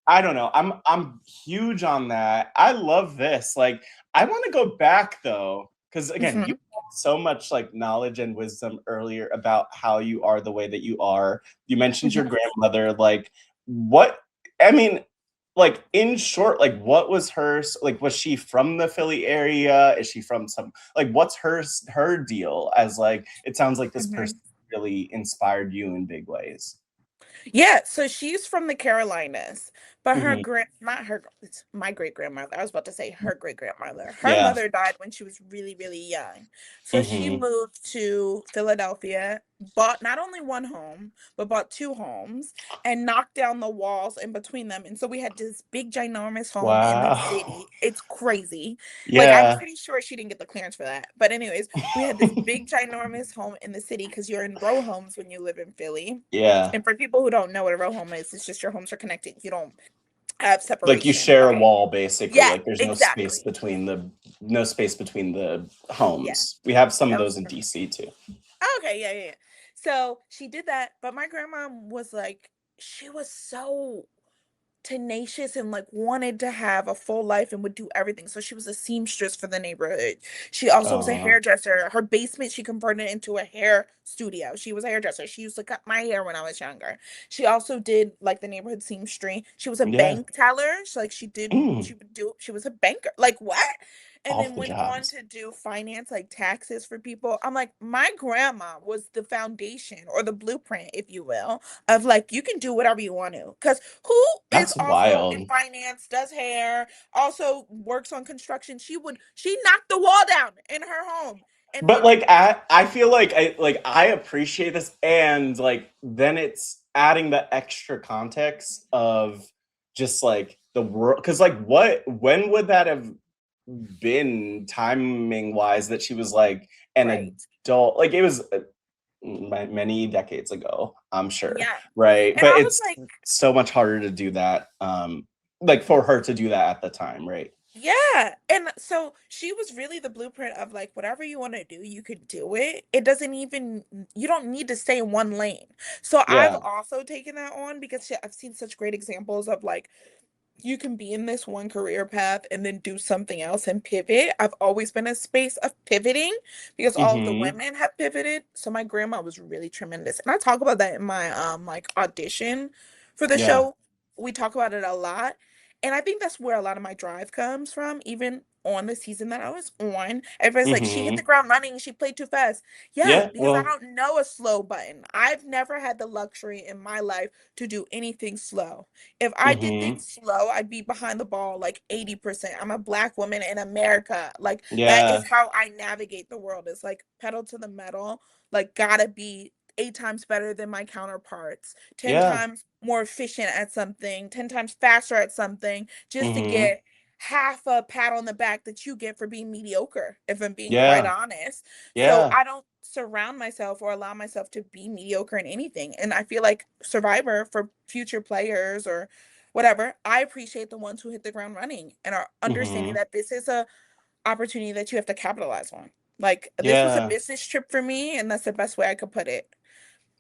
I don't know. I'm huge on that. I love this. Like, I want to go back though, because again, you have so much like knowledge and wisdom earlier about how you are the way that you are. You mentioned your grandmother. Like, what? I mean, like in short, like what was her? Like, was she from the Philly area? Is she from some? Like, what's her deal? As like, it sounds like this person really inspired you in big ways. Yeah, so she's from the Carolinas, but her it's my great grandmother. I was about to say her great grandmother. Her mother died when she was really, really young. So she moved to Philadelphia, bought not only one home, but bought 2 homes and knocked down the walls in between them. And so we had this big, ginormous home in the city. It's crazy. Like, I'm pretty sure she didn't get the clearance for that. But anyways, we had this big, ginormous home in the city, because you're in row homes when you live in Philly. Yeah. And for people who don't know what a row home is, it's just your homes are connected. You don't have separation. Like, you share a wall, basically. Yeah, like, there's no space between the homes. Yeah. We have some of those in DC too. Okay, yeah. So she did that, but my grandma was like, she was so tenacious and like wanted to have a full life and would do everything. So she was a seamstress for the neighborhood. She also was a hairdresser. Her basement she converted into a hair studio. She was a hairdresser. She used to cut my hair when I was younger. She also did like the neighborhood seamstress. She was a bank teller. So, like, she was a banker. Like, what? And then went on to do finance, like taxes for people. I'm like, my grandma was the foundation, or the blueprint, if you will, of like, you can do whatever you want to. Because who is also in finance, does hair, also works on construction? She knocked the wall down in her home. But like, I feel like I appreciate this, and like then it's adding the extra context of just like the world, because like when would that have been timing wise that she was like an adult? Like, it was many decades ago, I'm sure. Right. And but it's like, so much harder to do that, like for her to do that at the time, right? Yeah. And so she was really the blueprint of like, whatever you want to do, you could do it. It doesn't even, you don't need to stay in one lane. So I've also taken that on, because I've seen such great examples of like, you can be in this one career path and then do something else and pivot. I've always been a space of pivoting, because all of the women have pivoted. So my grandma was really tremendous. And I talk about that in my like audition for the show. We talk about it a lot. And I think that's where a lot of my drive comes from, even on the season that I was on. Everybody's like, she hit the ground running, she played too fast. Yeah, because I don't know a slow button. I've never had the luxury in my life to do anything slow. If I did things slow, I'd be behind the ball like 80%. I'm a Black woman in America. Like, that is how I navigate the world. It's like pedal to the metal. Like, gotta be 8 times better than my counterparts, 10 times more efficient at something, 10 times faster at something, just to get half a pat on the back that you get for being mediocre, if I'm being quite honest. So I don't surround myself or allow myself to be mediocre in anything. And I feel like Survivor, for future players or whatever, I appreciate the ones who hit the ground running and are understanding that this is a opportunity that you have to capitalize on. Like, this was a business trip for me, and that's the best way I could put it.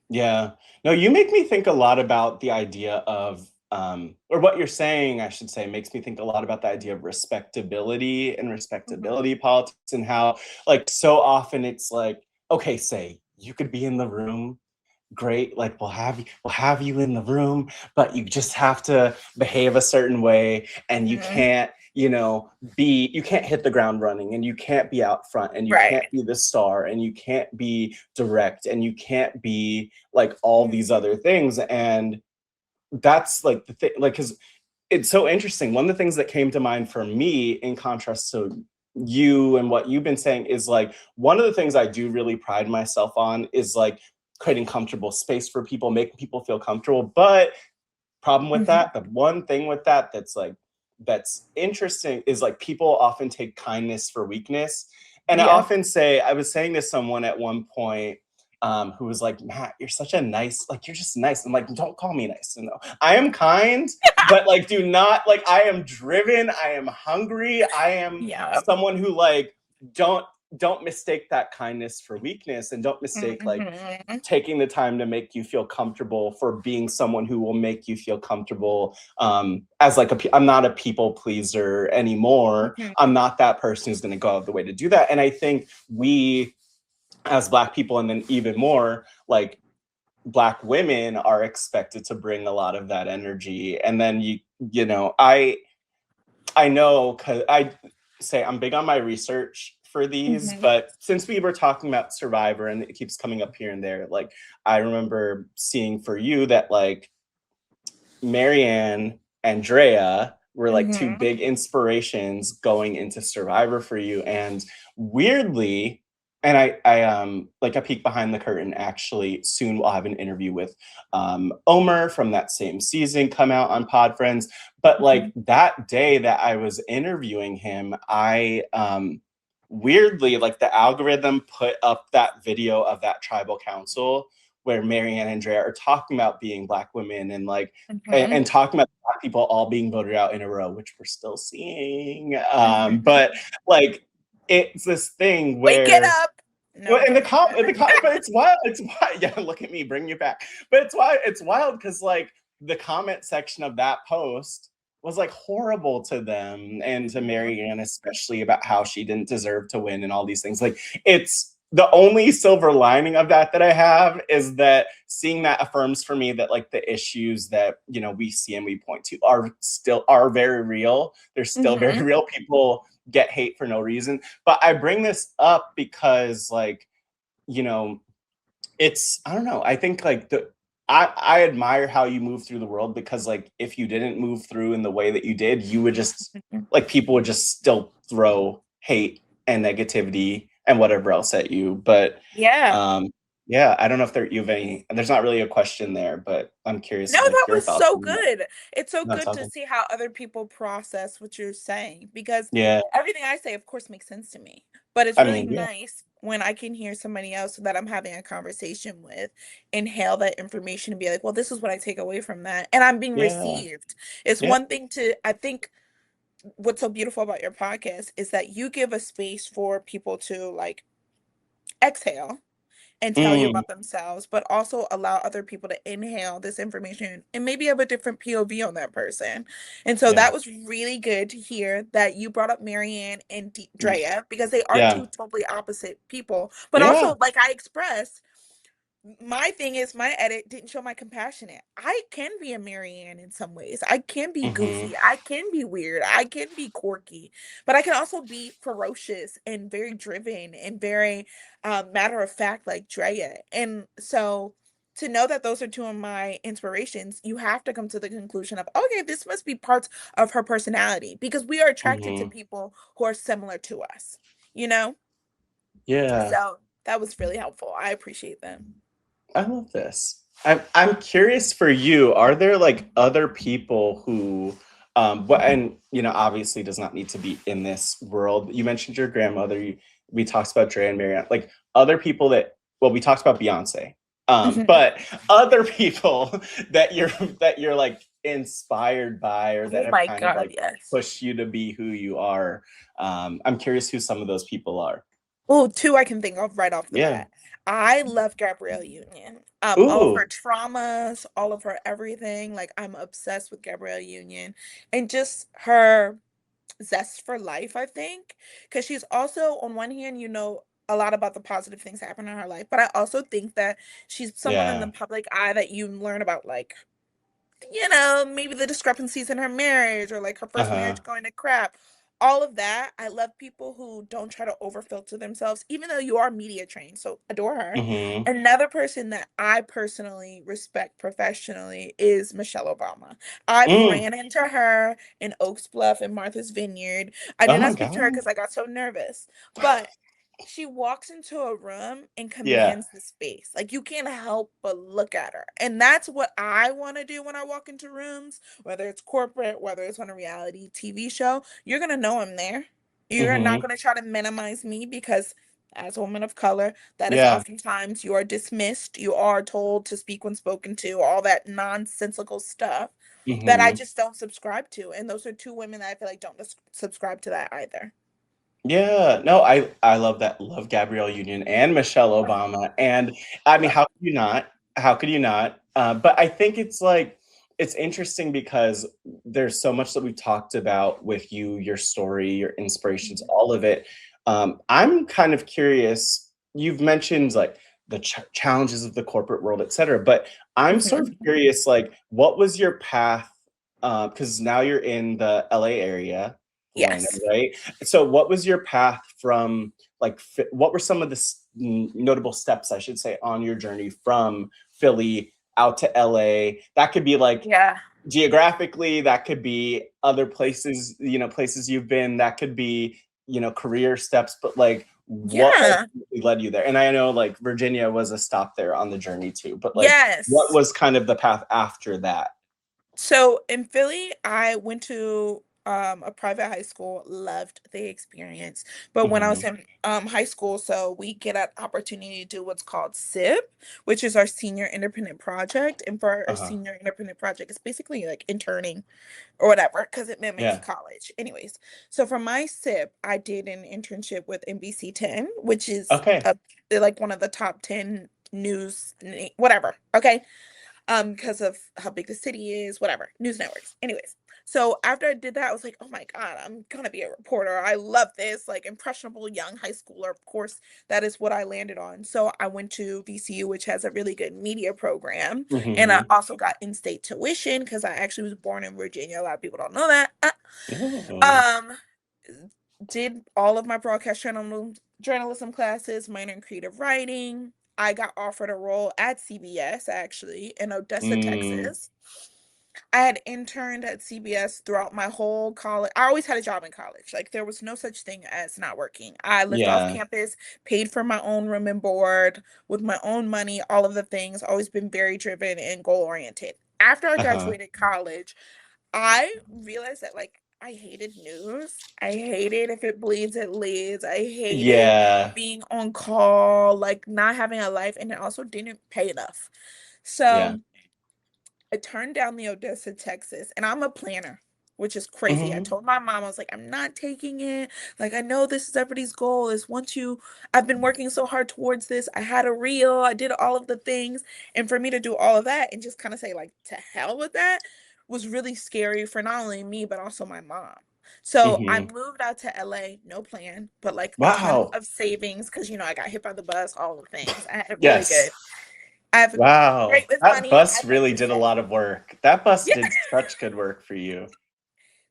Yeah. No, you make me think a lot about the idea of, or what you're saying, I should say, makes me think a lot about the idea of respectability and respectability politics, and how, like, so often it's like, okay, say you could be in the room, great, like we'll have you in the room, but you just have to behave a certain way, and you can't you can't hit the ground running, and you can't be out front, and you Right. can't be the star, and you can't be direct, and you can't be like all these other things. And that's like the thing, like, because it's so interesting. One of the things that came to mind for me, in contrast to you and what you've been saying, is like, one of the things I do really pride myself on is like creating comfortable space for people, making people feel comfortable. But problem with that, the one thing with that that's interesting is like people often take kindness for weakness. And I often say, I was saying to someone at one point, who was like, Matt, you're such a nice, like, you're just nice. I'm like, don't call me nice. I am kind, but like, do not, like, I am driven. I am hungry. I am someone who like, don't mistake that kindness for weakness, and don't mistake like taking the time to make you feel comfortable for being someone who will make you feel comfortable. As like I'm not a people pleaser anymore. I'm not that person who's going to go out of the way to do that. And I think we, as Black people, and then even more like Black women, are expected to bring a lot of that energy. And then I know, because I say I'm big on my research for these, but since we were talking about Survivor and it keeps coming up here and there, like I remember seeing for you that like Marianne and Drea were like two big inspirations going into Survivor for you. And weirdly, and I like a peek behind the curtain, actually soon we'll have an interview with Omer from that same season come out on Pod Friends. But like that day that I was interviewing him, I weirdly, like the algorithm put up that video of that tribal council where Marianne and Drea are talking about being Black women, and like and talking about Black people all being voted out in a row, which we're still seeing. But like it's this thing where wake it up. No, in the but it's wild. It's wild. Yeah, look at me, bring you back. But it's wild because like the comment section of that post was like horrible to them, and to Marianne especially, about how she didn't deserve to win and all these things. Like, it's the only silver lining of that I have is that seeing that affirms for me that like the issues that we see and we point to are very real. They're still very real. People get hate for no reason. But I bring this up because like, it's, I don't know. I think like I admire how you move through the world, because like if you didn't move through in the way that you did, you would just like people would just still throw hate and negativity and whatever else at you. But yeah, I don't know if you have any. There's not really a question there, but I'm curious. No, like, that your was thoughts so on that. good. It's so Not good to talking. see how other people process what you're saying, because Yeah, everything I say, of course, makes sense to me. But it's I really mean, yeah, nice when I can hear somebody else that I'm having a conversation with inhale that information and be like, well, this is what I take away from that. And I'm being yeah, received. It's yeah. one thing I think what's so beautiful about your podcast is that you give a space for people to like exhale and tell you Mm, about themselves, but also allow other people to inhale this information and maybe have a different POV on that person. And so yeah, that was really good to hear that you brought up Marianne and Drea, because they are yeah, two totally opposite people. But yeah. also, like I expressed, my thing is my edit didn't show my compassionate. I can be a Marianne in some ways. I can be Mm-hmm. goofy. I can be weird. I can be quirky, but I can also be ferocious and very driven and very matter of fact, like Drea. And so to know that those are two of my inspirations, you have to come to the conclusion of, okay, this must be parts of her personality, because we are attracted to Mm-hmm. people who are similar to us, you know? Yeah. So that was really helpful. I appreciate them. I love this. I'm curious for you, are there like other people who and obviously does not need to be in this world. You mentioned your grandmother, we talked about Dre and Marianne, like other people we talked about Beyonce. But other people that you're like inspired by, or that Oh have my kind of God, like yes. pushed you to be who you are. I'm curious who some of those people are. Oh, two I can think of right off the Yeah. bat. I love Gabrielle Union. All of her Ooh. traumas, all of her everything. Like, I'm obsessed with Gabrielle Union and just her zest for life, I think. Because she's also, on one hand, a lot about the positive things happen in her life, but I also think that she's someone in the Yeah. public eye that you learn about, like, you know, maybe the discrepancies in her marriage or like her first Uh-huh. marriage going to crap. All of that. I love people who don't try to overfilter themselves, even though you are media trained. So adore her. Mm-hmm. Another person that I personally respect professionally is Michelle Obama. I Mm. ran into her in Oaks Bluff and Martha's Vineyard. I Oh did not my speak to her God. because I got so nervous. But she walks into a room and Yeah. commands the space. Like you can't help but look at her. And that's what I want to do when I walk into rooms, whether it's corporate, whether it's on a reality TV show. You're going to know I'm there. You're not Mm-hmm. going to try to minimize me because as a woman of color, that is Yeah. oftentimes you are dismissed, you are told to speak when spoken to, all that nonsensical stuff that I Mm-hmm. just don't subscribe to. And those are two women that I feel like don't subscribe to that either. Yeah, no, I love that. Love Gabrielle Union and Michelle Obama. And I mean, Love. how could you not? How could you not? But I think it's like it's interesting because there's so much that we talked about with you, your story, your inspirations, Mhm. all of it. I'm kind of curious. You've mentioned like the challenges of the corporate world, et cetera, but I'm sort of Mhm. curious, like, what was your path? Because now you're in the LA area, from what I know, Yes. right? So what was your path from like what were some of the notable steps, I should say, on your journey from Philly out to LA? That could be like Yeah. geographically, that could be other places, places you've been, that could be, career steps, but like what Yeah. ultimately led you there? And I know like Virginia was a stop there on the journey too, but like what Yes. was kind of the path after that? So in Philly, I went to a private high school, loved the experience. But when I was Hmm. in high school, so we get an opportunity to do what's called SIP, which is our senior independent project. And for our Uh-huh. senior independent project, it's basically like interning or whatever, because it mimics Yeah. college. Anyways, so for my SIP, I did an internship with NBC 10, which is Okay. like one of the top 10 news, whatever. Okay, because of how big the city is, whatever, news networks. Anyways, so after I did that, I was like, oh my God, I'm gonna be a reporter. I love this, like impressionable young high schooler. Of course, that is what I landed on. So I went to VCU, which has a really good media program, and I Hmm. also got in-state tuition because I actually was born in Virginia. A lot of people don't know that. Oh. Um, did all of my broadcast journalism classes, minor in creative writing. I got offered a role at CBS actually in Odessa, Mm. Texas. I had interned at CBS throughout my whole college. I always had a job in college. Like there was no such thing as not working. I lived off Yeah. campus, paid for my own room and board with my own money, all of the things, always been very driven and goal oriented. After I Uh-huh. graduated college, I realized that like I hated news. I hated if it bleeds, it leads. I hated Yeah. being on call, like not having a life, and it also didn't pay enough. Yeah. So I turned down the Odessa, Texas, and I'm a planner, which is crazy. I Hmm. told my mom, I was like, I'm not taking it. Like, I know this is everybody's goal is I've been working so hard towards this. I had a reel, I did all of the things. And for me to do all of that and just kind of say, like, to hell with that was really scary for not only me, but also my mom. So I Hmm. moved out to LA, no plan, but like a ton Wow. of savings because, I got hit by the bus, all the things. I had it really Yes. good. I have great Wow. with That money. bus I'd like really to did a say. lot of work. That bus Yeah. did such good work for you.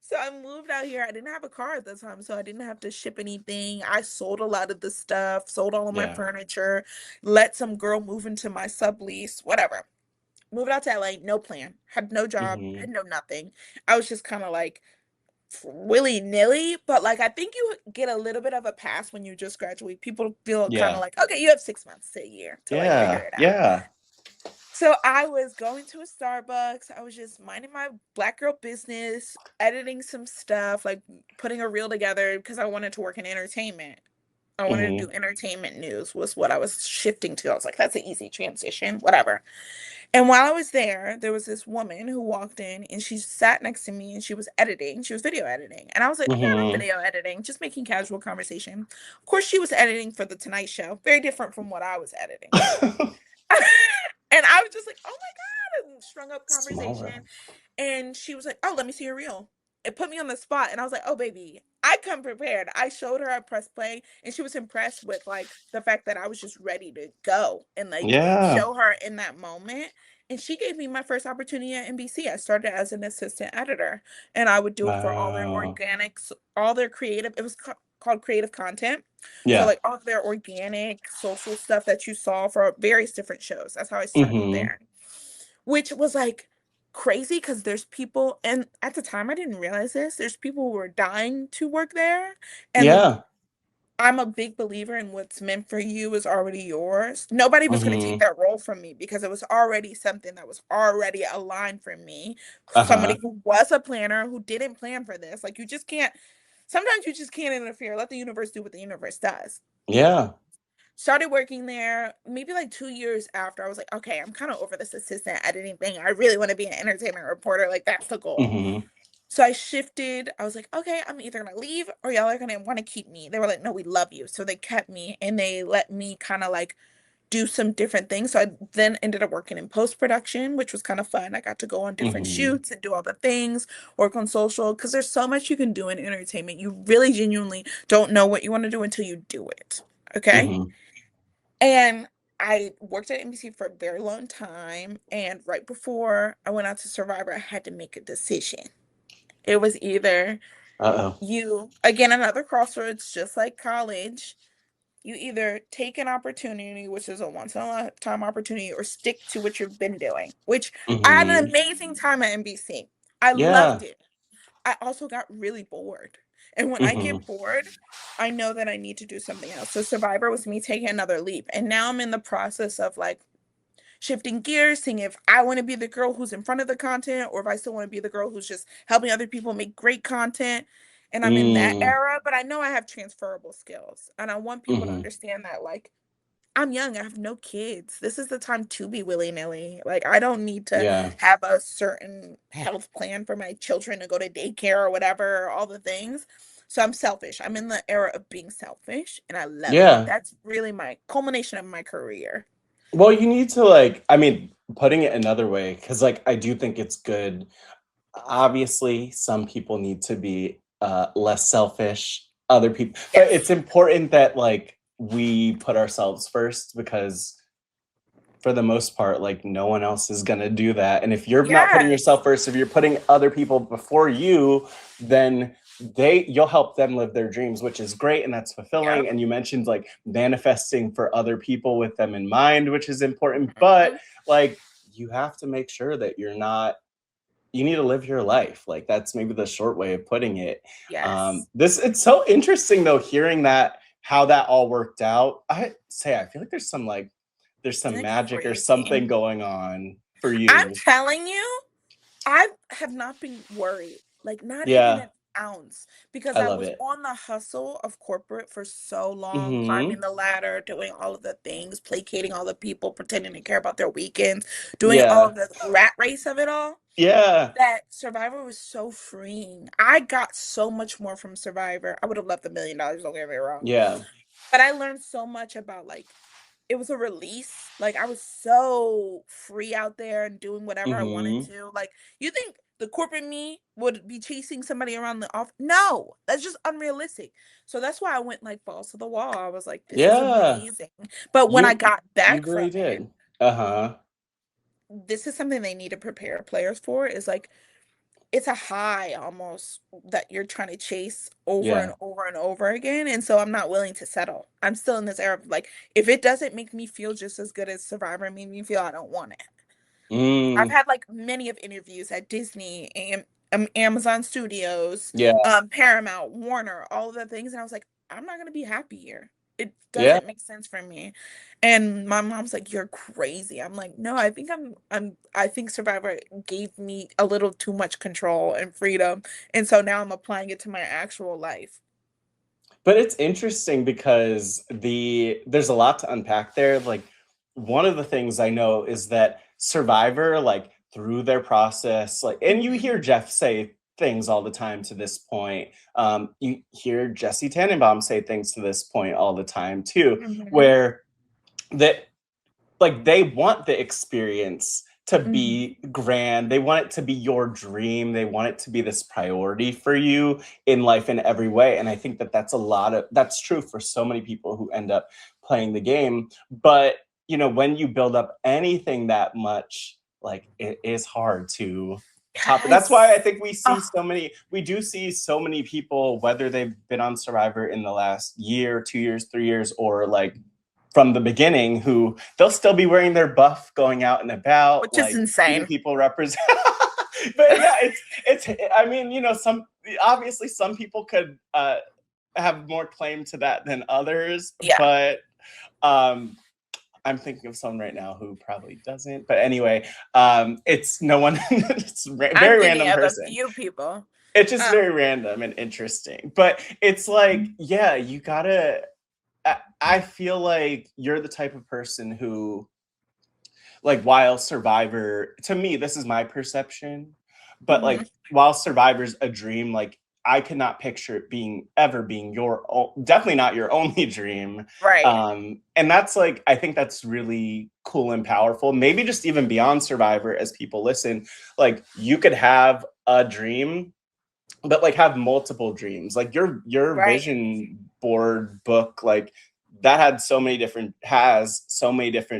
So I moved out here. I didn't have a car at the time, so I didn't have to ship anything. I sold a lot of the stuff, sold all of my Yeah. furniture, let some girl move into my sublease, whatever. Moved out to LA, no plan. Had no job, Hmm. had no nothing. I was just kind of like willy-nilly, but like I think you get a little bit of a pass when you just graduate. People feel kind of Yeah. like, okay, you have 6 months to a year to like figure Yeah. it out. Yeah. So I was going to a Starbucks. I was just minding my black girl business, editing some stuff, like putting a reel together because I wanted to work in entertainment. I wanted to Hmm. do entertainment news was what I was shifting to. I was like, that's an easy transition, whatever. And while I was there was this woman who walked in and she sat next to me and she was editing. She was video editing. And I was like, oh yeah, I'm Hmm. video editing, just making casual conversation. Of course, she was editing for the Tonight Show. Very different from what I was editing. And I was just like, oh my God, and strung up Small conversation. world. And she was like, oh, let me see your reel. it put me on the spot, and I was like, oh baby, I come prepared. I showed her, I pressed play, and she was impressed with like the fact that I was just ready to go and like Yeah. show her in that moment. And she gave me my first opportunity at NBC. I started as an assistant editor, and I would do it for all their Wow. organics, all their creative. It was called creative content. So Yeah. like all of their organic social stuff that you saw for various different shows. That's how I started Mm-hmm. there, which was like crazy because there's people, and at the time I didn't realize this, there's people who were dying to work there. And Yeah. I'm a big believer in what's meant for you is already yours. Nobody was going to take Mm-hmm. that role from me because it was already something that was already aligned for me. Uh-huh. Somebody who was a planner who didn't plan for this. Like you just can't, sometimes you just can't interfere. Let the universe do what the universe does. Yeah. Started working there maybe like 2 years after. I was like, okay, I'm kind of over this assistant editing thing. I really want to be an entertainment reporter. Like that's the goal. Mm-hmm. So I shifted. I was like, okay, I'm either gonna leave or y'all are gonna want to keep me. They were like, no, we love you. So they kept me and they let me kind of like do some different things. So I then ended up working in post-production, which was kind of fun. I got to go on different Mm-hmm. shoots and do all the things, work on social, because there's so much you can do in entertainment. You really genuinely don't know what you want to do until you do it. Okay. Mm-hmm. And I worked at NBC for a very long time. And right before I went out to Survivor, I had to make a decision. It was either Uh-oh. you, again, another crossroads, just like college, you either take an opportunity, which is a once in a lifetime opportunity, or stick to what you've been doing, which I had an Mm-hmm. amazing time at NBC. I loved Yeah. it. I also got really bored. And when I Mm-hmm. get bored, I know that I need to do something else. So Survivor was me taking another leap. And now I'm in the process of like shifting gears, seeing if I want to be the girl who's in front of the content or if I still want to be the girl who's just helping other people make great content. And I'm in that Mm. era, but I know I have transferable skills. And I want people to Mm-hmm. understand that, like, I'm young, I have no kids. This is the time to be willy-nilly. Like, I don't need to Yeah. have a certain health plan for my children to go to daycare or whatever, all the things. So I'm selfish. I'm in the era of being selfish, and I love it. Yeah. That's really my culmination of my career. Well, you need to like, I mean, putting it another way, because like I do think it's good. Obviously, some people need to be less selfish, other people, but Yes. it's important that like we put ourselves first because for the most part, like no one else is gonna do that. And if you're not putting Yes. yourself first, if you're putting other people before you, then you'll help them live their dreams, which is great and that's fulfilling. Yep. And you mentioned like manifesting for other people with them in mind, which is important. But Mhm. like you have to make sure that you're not, you need to live your life. Like that's maybe the short way of putting it. Yes. This it's so interesting though, hearing that how that all worked out. I say I feel like there's Isn't some it magic or crazy? something going on for I'm you. telling you, I have not been worried, like not even Yeah, an ounce, because I I love was it. on the hustle of corporate for so long, Mm-hmm. climbing the ladder, doing all of the things, placating all the people, pretending to care about their weekends, doing all Yeah. of the rat race of it all. Yeah. That Survivor was so freeing. I got so much more from Survivor. I would have loved $1 million, don't get me wrong. Yeah. But I learned so much about like it was a release. Like I was so free out there and doing whatever I wanted Mm-hmm. to. Like you think the corporate me would be chasing somebody around the off? No, that's just unrealistic. So that's why I went like balls to the wall. I was like, this is Yeah. amazing. But when I You got you back really from it, did. Uh-huh. this is something they need to prepare players for is like it's a high almost that you're trying to chase over and Yeah. over and over again. And so I'm not willing to settle. I'm still in this era of like, if it doesn't make me feel just as good as Survivor made me feel, I don't want it. I've Mm. had like many of interviews at Disney and Amazon Studios, Yeah. Paramount, Warner, all of the things, and I was like, I'm not gonna be happy here. It Yeah. doesn't make sense for me. And my mom's like, "You're crazy." I'm like, "No, I think I think Survivor gave me a little too much control and freedom, and so now I'm applying it to my actual life." But it's interesting because there's a lot to unpack there. Like one of the things I know is that Survivor, like through their process, like, and you Mhm. hear Jeff say things all the time to this point. You hear Jesse Tannenbaum say things to this point all the time too, Mhm. where that like they want the experience to be grand. They want it to be your dream. They want it to be this priority for you in life in every way. And I think that that's true for so many people who end up playing the game. But, you know, when you build up anything that much, like, it is hard to top it. That's why I think we do see so many people, whether they've been on Survivor in the last year, 2 years, 3 years, or like from the beginning, who they'll still be wearing their buff going out and about, which like, is insane. seeing people represent. But yeah, it's. I mean, you know, obviously some people could have more claim to that than others. Yeah. But I'm thinking of someone right now who probably doesn't. But anyway, it's no one. It's very random person. A few people. It's just very random and interesting. But it's like, yeah, you gotta. I feel like you're the type of person who, like, while Survivor, to me, this is my perception, but like, while Survivor's a dream, like, I cannot picture it being definitely not your only dream. Right. And that's like, I think that's really cool and powerful. Maybe just even beyond Survivor, as people listen, like, you could have a dream, but like have multiple dreams. Like your vision board book, like, that has so many different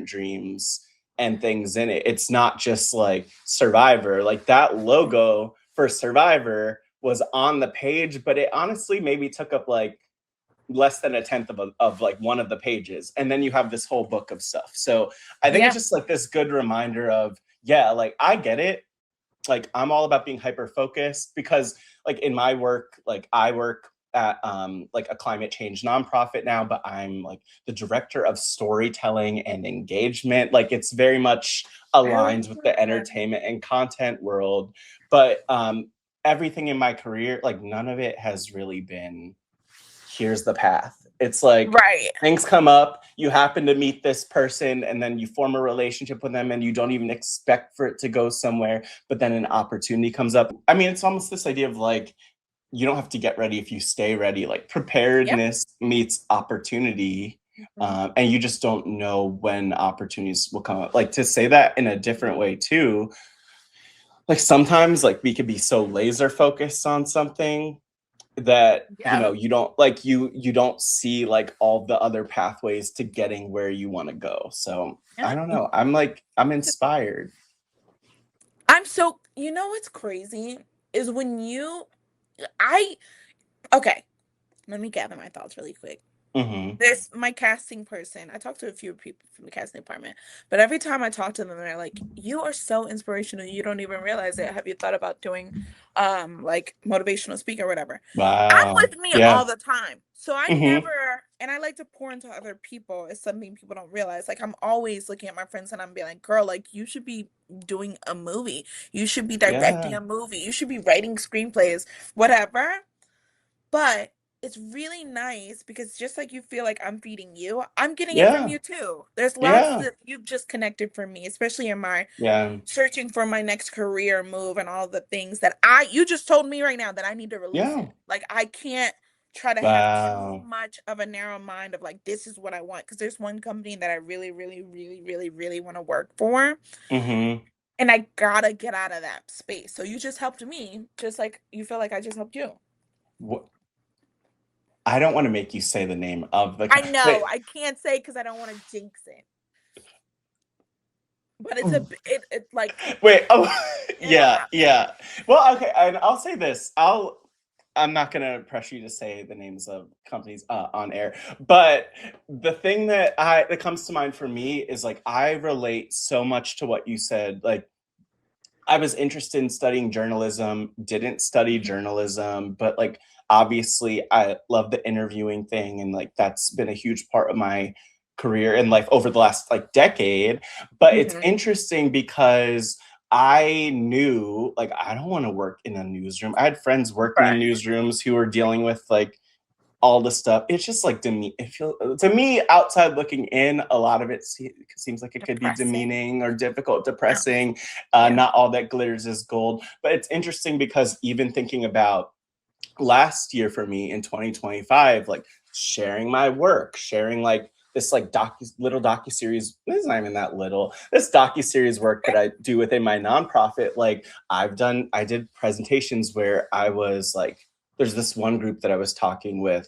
dreams and things in it. It's not just like Survivor. Like, that logo for Survivor was on the page, but it honestly maybe took up like less than a tenth of like one of the pages. And then you have this whole book of stuff. So I think it's just like this good reminder of, yeah, like, I get it. Like, I'm all about being hyper focused, because like in my work, like, I work at like a climate change nonprofit now, but I'm like the director of storytelling and engagement. Like, it's very much aligned with the entertainment and content world. But everything in my career, like, none of it has really been, here's the path. It's like, things come up, you happen to meet this person, and then you form a relationship with them, and you don't even expect for it to go somewhere, but then an opportunity comes up. I mean, it's almost this idea of like, you don't have to get ready if you stay ready. Like, preparedness meets opportunity. And you just don't know when opportunities will come up. Like, to say that in a different way too, like, sometimes like we could be so laser focused on something that you know, you don't like you don't see like all the other pathways to getting where you want to go. So I don't know, I'm inspired. You know what's crazy is when okay, let me gather my thoughts really quick. There's my casting person. I talked to a few people from the casting department, but every time I talk to them, they're like, you are so inspirational, you don't even realize it. Have you thought about doing like motivational speaker or whatever? Wow. I'm with me all the time. So I never, and I like to pour into other people. It's something people don't realize. Like, I'm always looking at my friends and I'm being like, girl, like, you should be doing a movie, you should be directing a movie, you should be writing screenplays, whatever. But it's really nice because just like you feel like I'm feeding you, I'm getting it from you too. There's lots that you've just connected for me, especially in my searching for my next career move and all the things that you just told me right now that I need to release it. Like, I can't try to have too much of a narrow mind of like, this is what I want. Because there's one company that I really, really, really, really, really want to work for. And I gotta get out of that space. So you just helped me, just like you feel like I just helped you. What? I don't want to make you say the name of the. I know I can't say because I don't want to jinx it. But it's like. Wait. Oh, yeah. Well, okay, and I'll say this. I'm not gonna pressure you to say the names of companies on air, but the thing that comes to mind for me is like, I relate so much to what you said. Like, I was interested in studying journalism, didn't study journalism, but like, obviously I love the interviewing thing. And like, that's been a huge part of my career and life over the last like decade. But it's interesting because I knew like, I don't want to work in a newsroom. I had friends working in newsrooms who were dealing with like all the stuff. It's just like, to me, outside looking in, a lot of it seems like it could be demeaning or difficult, depressing. Not all that glitters is gold. But it's interesting because even thinking about last year for me in 2025, like sharing my work, sharing like this like little docu-series. It's not even that little. This docu-series work that I do within my nonprofit, like I did presentations where I was like, there's this one group that I was talking with.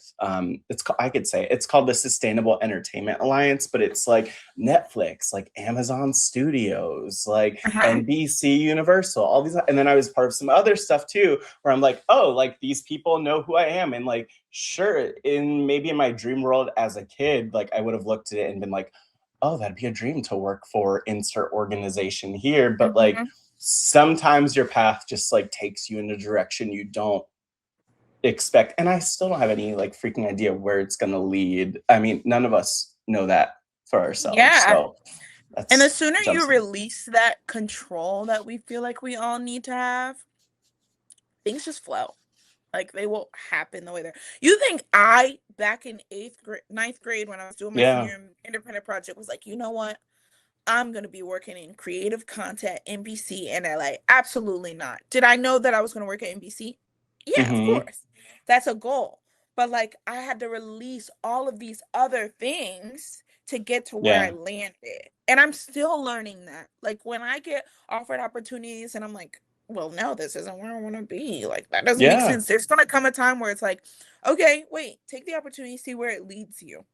It's called the Sustainable Entertainment Alliance, but it's like Netflix, like Amazon Studios, like NBC Universal, all these. And then I was part of some other stuff too, where I'm like, oh, like these people know who I am. And like, sure, maybe in my dream world as a kid, like I would have looked at it and been like, oh, that'd be a dream to work for insert organization here. But like sometimes your path just like takes you in a direction you don't expect, and I still don't have any like freaking idea where it's going to lead. I mean, none of us know that for ourselves. So and the sooner you release that control that we feel like we all need to have, things just flow. Like they will happen the way they're. You think I back in 9th grade when I was doing my senior independent project was like, you know what? I'm going to be working in creative content, NBC and LA. Absolutely not. Did I know that I was going to work at NBC? Yeah, of course. That's a goal. But like I had to release all of these other things to get to where I landed. And I'm still learning that. Like when I get offered opportunities and I'm like, well, no, this isn't where I want to be. Like that doesn't make sense. There's going to come a time where it's like, okay, wait, take the opportunity, see where it leads you.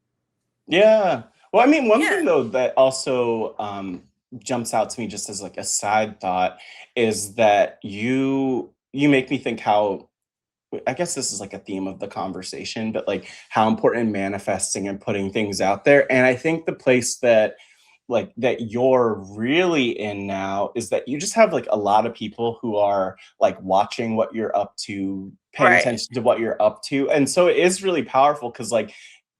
Yeah. Well, I mean, one thing though that also jumps out to me just as like a side thought is that you make me think how, I guess this is like a theme of the conversation, but like how important manifesting and putting things out there. And I think the place that you're really in now is that you just have like a lot of people who are like watching what you're up to, paying attention to what you're up to. And so it is really powerful because like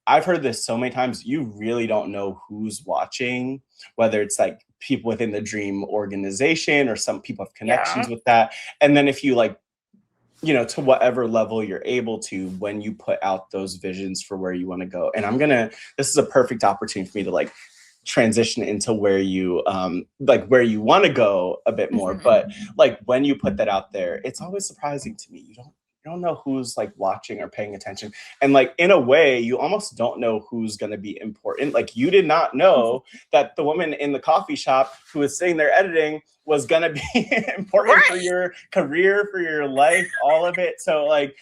I've heard this so many times, you really don't know who's watching, whether it's like people within the dream organization or some people have connections with that. And then if you like, you know, to whatever level you're able to when you put out those visions for where you want to go. And this is a perfect opportunity for me to like transition into where you where you want to go a bit more. But like when you put that out there, it's always surprising to me. You don't know who's like watching or paying attention. And like in a way, you almost don't know who's going to be important. Like you did not know that the woman in the coffee shop who was sitting there editing was going to be important for your career, for your life, all of it. So like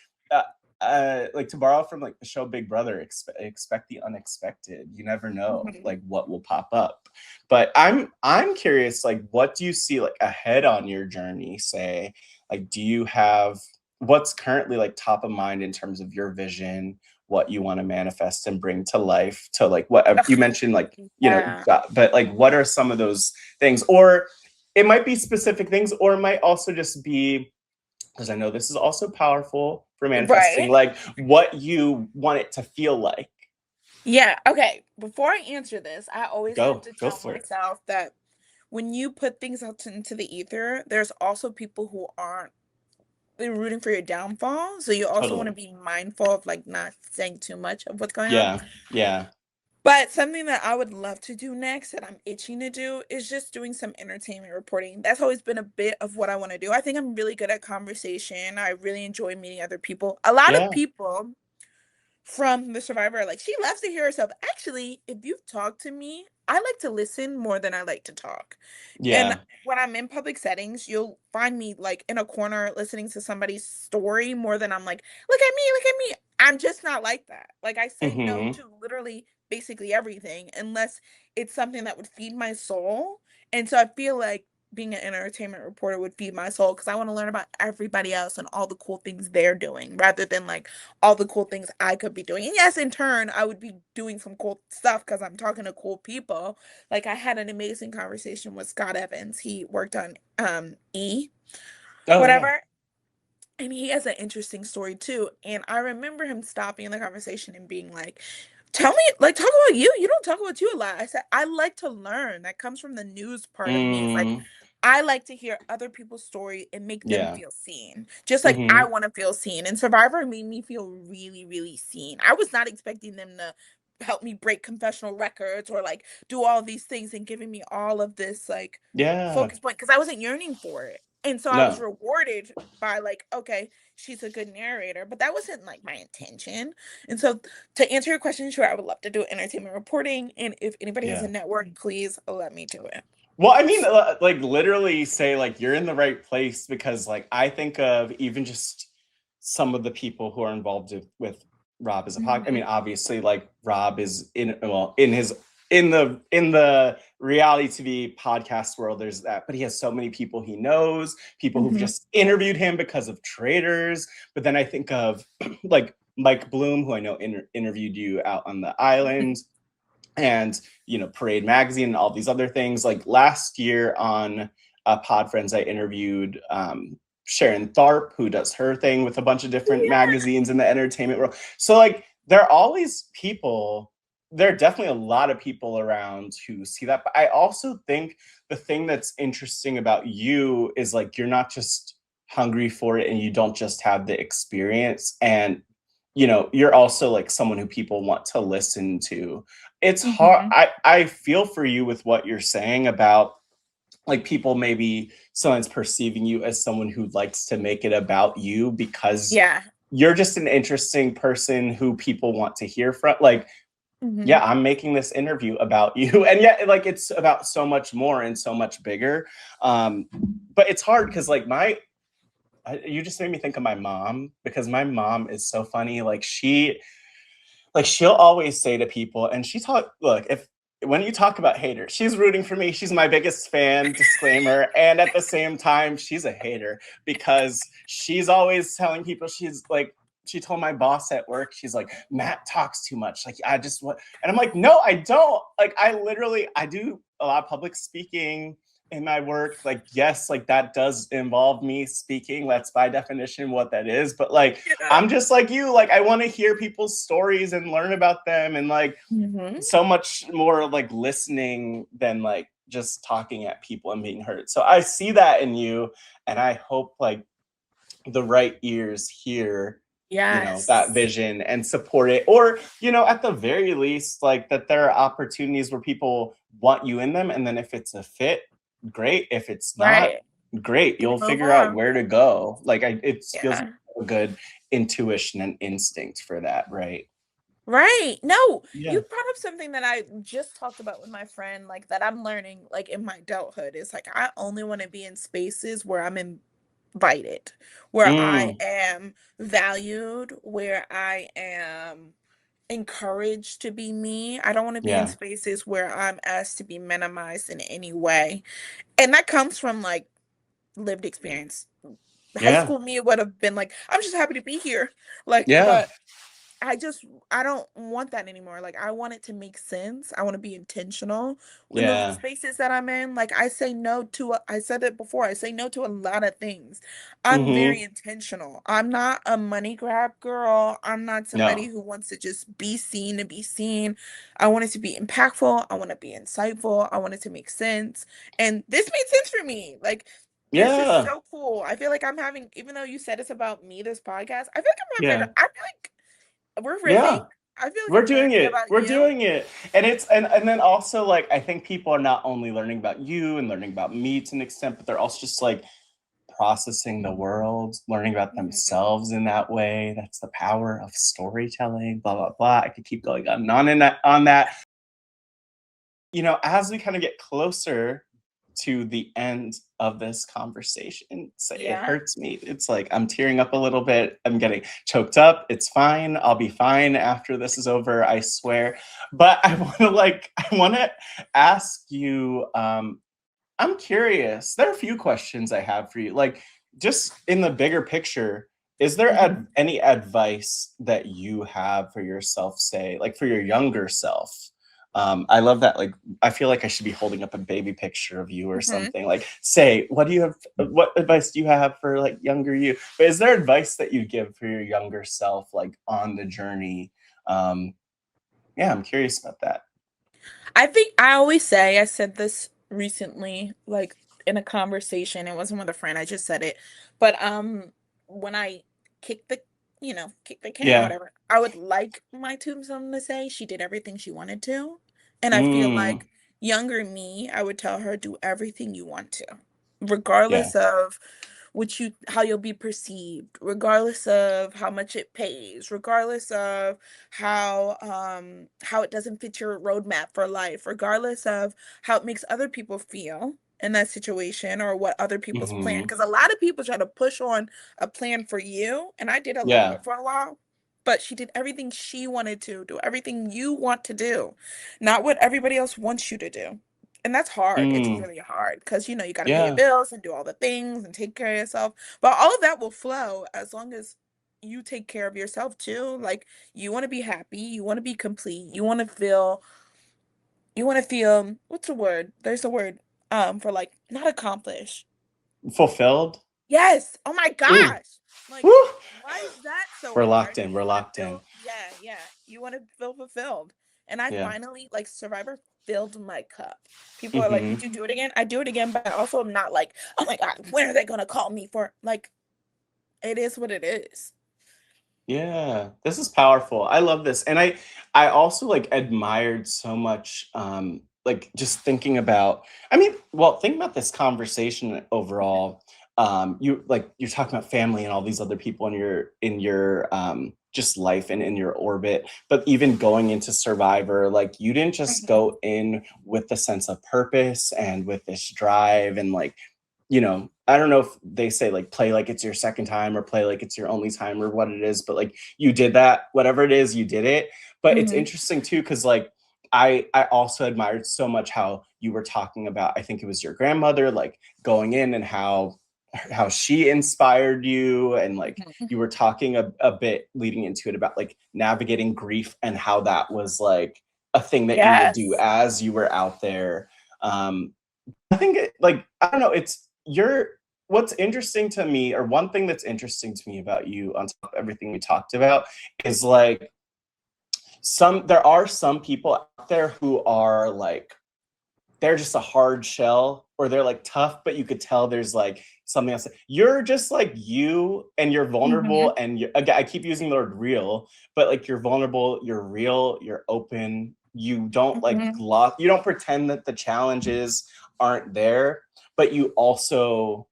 to borrow from like the show Big Brother, expect the unexpected. You never know like what will pop up. But I'm curious, like what do you see like ahead on your journey? Say, like do you have what's currently like top of mind in terms of your vision, what you want to manifest and bring to life, to like whatever you mentioned, like you know, but like what are some of those things? Or it might be specific things, or it might also just be, because I know this is also powerful for manifesting, like what you want it to feel like. Yeah. Okay. Before I answer this, I always have to tell myself that when you put things out into the ether, there's also people who aren't rooting for your downfall. So you also want to be mindful of like not saying too much of what's going on. Yeah. But something that I would love to do next that I'm itching to do is just doing some entertainment reporting. That's always been a bit of what I want to do. I think I'm really good at conversation. I really enjoy meeting other people. A lot of people from the Survivor, like, she loves to hear herself. Actually, if you've talked to me, I like to listen more than I like to talk. And when I'm in public settings, you'll find me like in a corner listening to somebody's story more than I'm like, look at me. I'm just not like that. Like I say no to literally basically everything unless it's something that would feed my soul. And so I feel like being an entertainment reporter would feed my soul because I want to learn about everybody else and all the cool things they're doing rather than like all the cool things I could be doing. And yes, in turn, I would be doing some cool stuff because I'm talking to cool people. Like I had an amazing conversation with Scott Evans. He worked on whatever. And he has an interesting story too. And I remember him stopping in the conversation and being like, tell me, like, talk about you. You don't talk about you a lot. I said, I like to learn. That comes from the news part of me. It's like, I like to hear other people's story and make them feel seen. Just like I want to feel seen. And Survivor made me feel really, really seen. I was not expecting them to help me break confessional records or like do all these things and giving me all of this like focus point because I wasn't yearning for it. And so I was No. rewarded by like, okay, she's a good narrator, but that wasn't like my intention. And so to answer your question, sure, I would love to do entertainment reporting. And if anybody has a Yeah. network, please let me do it. Well, I mean, like literally say like you're in the right place, because like I think of even just some of the people who are involved with Rob as a podcast. I mean, obviously, like Rob is in the reality TV podcast world. There's that, but he has so many people he knows, people who've just interviewed him because of Traitors. But then I think of like Mike Bloom, who I know interviewed you out on the island. And Parade Magazine and all these other things. Like last year on Pod Friends, I interviewed Sharon Tharp, who does her thing with a bunch of different magazines in the entertainment world. So like there are always people, there are definitely a lot of people around who see that. But I also think the thing that's interesting about you is like you're not just hungry for it, and you don't just have the experience, and you're also like someone who people want to listen to. It's hard. I feel for you with what you're saying about like people maybe someone's perceiving you as someone who likes to make it about you because you're just an interesting person who people want to hear from. Like, yeah, I'm making this interview about you. And yet like it's about so much more and so much bigger. But it's hard because like you just made me think of my mom, because my mom is so funny. Like she'll always say to people, and when you talk about haters, she's rooting for me. She's my biggest fan, disclaimer. And at the same time, she's a hater because she's always telling people, she told my boss at work, she's like, Matt talks too much. Like, I just want, and I'm like, no, I don't. Like, I do a lot of public speaking in my work. Like, yes, like that does involve me speaking. That's by definition what that is. But like, I'm just like you. Like, I want to hear people's stories and learn about them, and like so much more like listening than like just talking at people and being heard. So I see that in you, and I hope like the right ears hear that vision and support it, or at the very least like that there are opportunities where people want you in them, and then if it's a fit, great. If it's not, great. You'll figure out where to go. Like it feels like a good intuition and instinct for that, right? Right. No, you brought up something that I just talked about with my friend, like that I'm learning like in my adulthood. It's like I only want to be in spaces where I'm invited, where I am valued, where I am encouraged to be me. I don't want to be in spaces where I'm asked to be minimized in any way. And that comes from like lived experience. High school me would have been like, I'm just happy to be here. Like, but I don't want that anymore. Like, I want it to make sense. I want to be intentional in the spaces that I'm in. Like, I said it before, I say no to a lot of things. I'm very intentional. I'm not a money grab girl. I'm not somebody who wants to just be seen to be seen. I want it to be impactful. I want to be insightful. I want it to make sense. And this made sense for me. Like, this is so cool. I feel like I'm having, even though you said it's about me, this podcast, I feel like I'm having, I feel like we're riffing. I feel like we're I'm doing learning it. about We're you. doing it. And it's and then also like I think people are not only learning about you and learning about me to an extent, but they're also just like processing the world, learning about themselves in that way. That's the power of storytelling, blah, blah, blah. I could keep going on that. As we kind of get closer to the end of this conversation, it hurts me. It's like I'm tearing up a little bit. I'm getting choked up. It's fine. I'll be fine after this is over, I swear. But I want to ask you, I'm curious. There are a few questions I have for you. Like, just in the bigger picture, is there any advice that you have for yourself, say, like for your younger self? I love that. Like, I feel like I should be holding up a baby picture of you or something. Like, say, what advice do you have for like younger you? But is there advice that you give for your younger self, like on the journey? I'm curious about that. I think I always say, I said this recently, like in a conversation. It wasn't with a friend. I just said it. But when I kick the can, whatever, I would like my tombstone to say she did everything she wanted to. And I feel like younger me, I would tell her, do everything you want to. regardless of how you'll be perceived, regardless of how much it pays, regardless of how it doesn't fit your roadmap for life, regardless of how it makes other people feel in that situation or what other people's plan. Hmm. Because a lot of people try to push on a plan for you, and I did a little Yeah. bit for a while. But she did everything she wanted to do, everything you want to do, not what everybody else wants you to do. And that's hard. It's Mm. really hard because you got to pay your Yeah. bills and do all the things and take care of yourself. But all of that will flow as long as you take care of yourself too. Like, you want to be happy, you want to be complete, you want to feel what's the word? There's a word for, like, not accomplished. Fulfilled. Yes. Oh my Ooh. gosh. Like, Woo. why is that so We're hard? locked in. You We're want to locked in. feel, yeah, yeah. You want to feel fulfilled. And I Yeah. finally, like, Survivor filled my cup. People are like, Hmm. would you do it again? I do it again, but also I'm not like, oh my God, when are they gonna call me for, like, it is what it is. Yeah, this is powerful. I love this. And I also like admired so much like just thinking about think about this conversation overall. You're talking about family and all these other people in your just life and in your orbit, but even going into Survivor, like you didn't just Mhm. go in with the sense of purpose and with this drive and like I don't know if they say like play like it's your second time or play like it's your only time or what it is, but like you did that, whatever it is, you did it. But it's Mhm. interesting too, because like I also admired so much how you were talking about, I think it was your grandmother, like going in and how she inspired you and like Mhm. you were talking a bit leading into it about like navigating grief and how that was like a thing that you would do Yes. as you were out there. I think like I don't know, it's you're what's interesting to me, or one thing that's interesting to me about you on top of everything we talked about, is like there are some people out there who are like they're just a hard shell or they're like tough, but you could tell there's like something else. You're just like you and you're Mhm. vulnerable and again, I keep using the word real, but like you're vulnerable, you're real, you're open. You don't like Mhm. you don't pretend that the challenges aren't there, but you also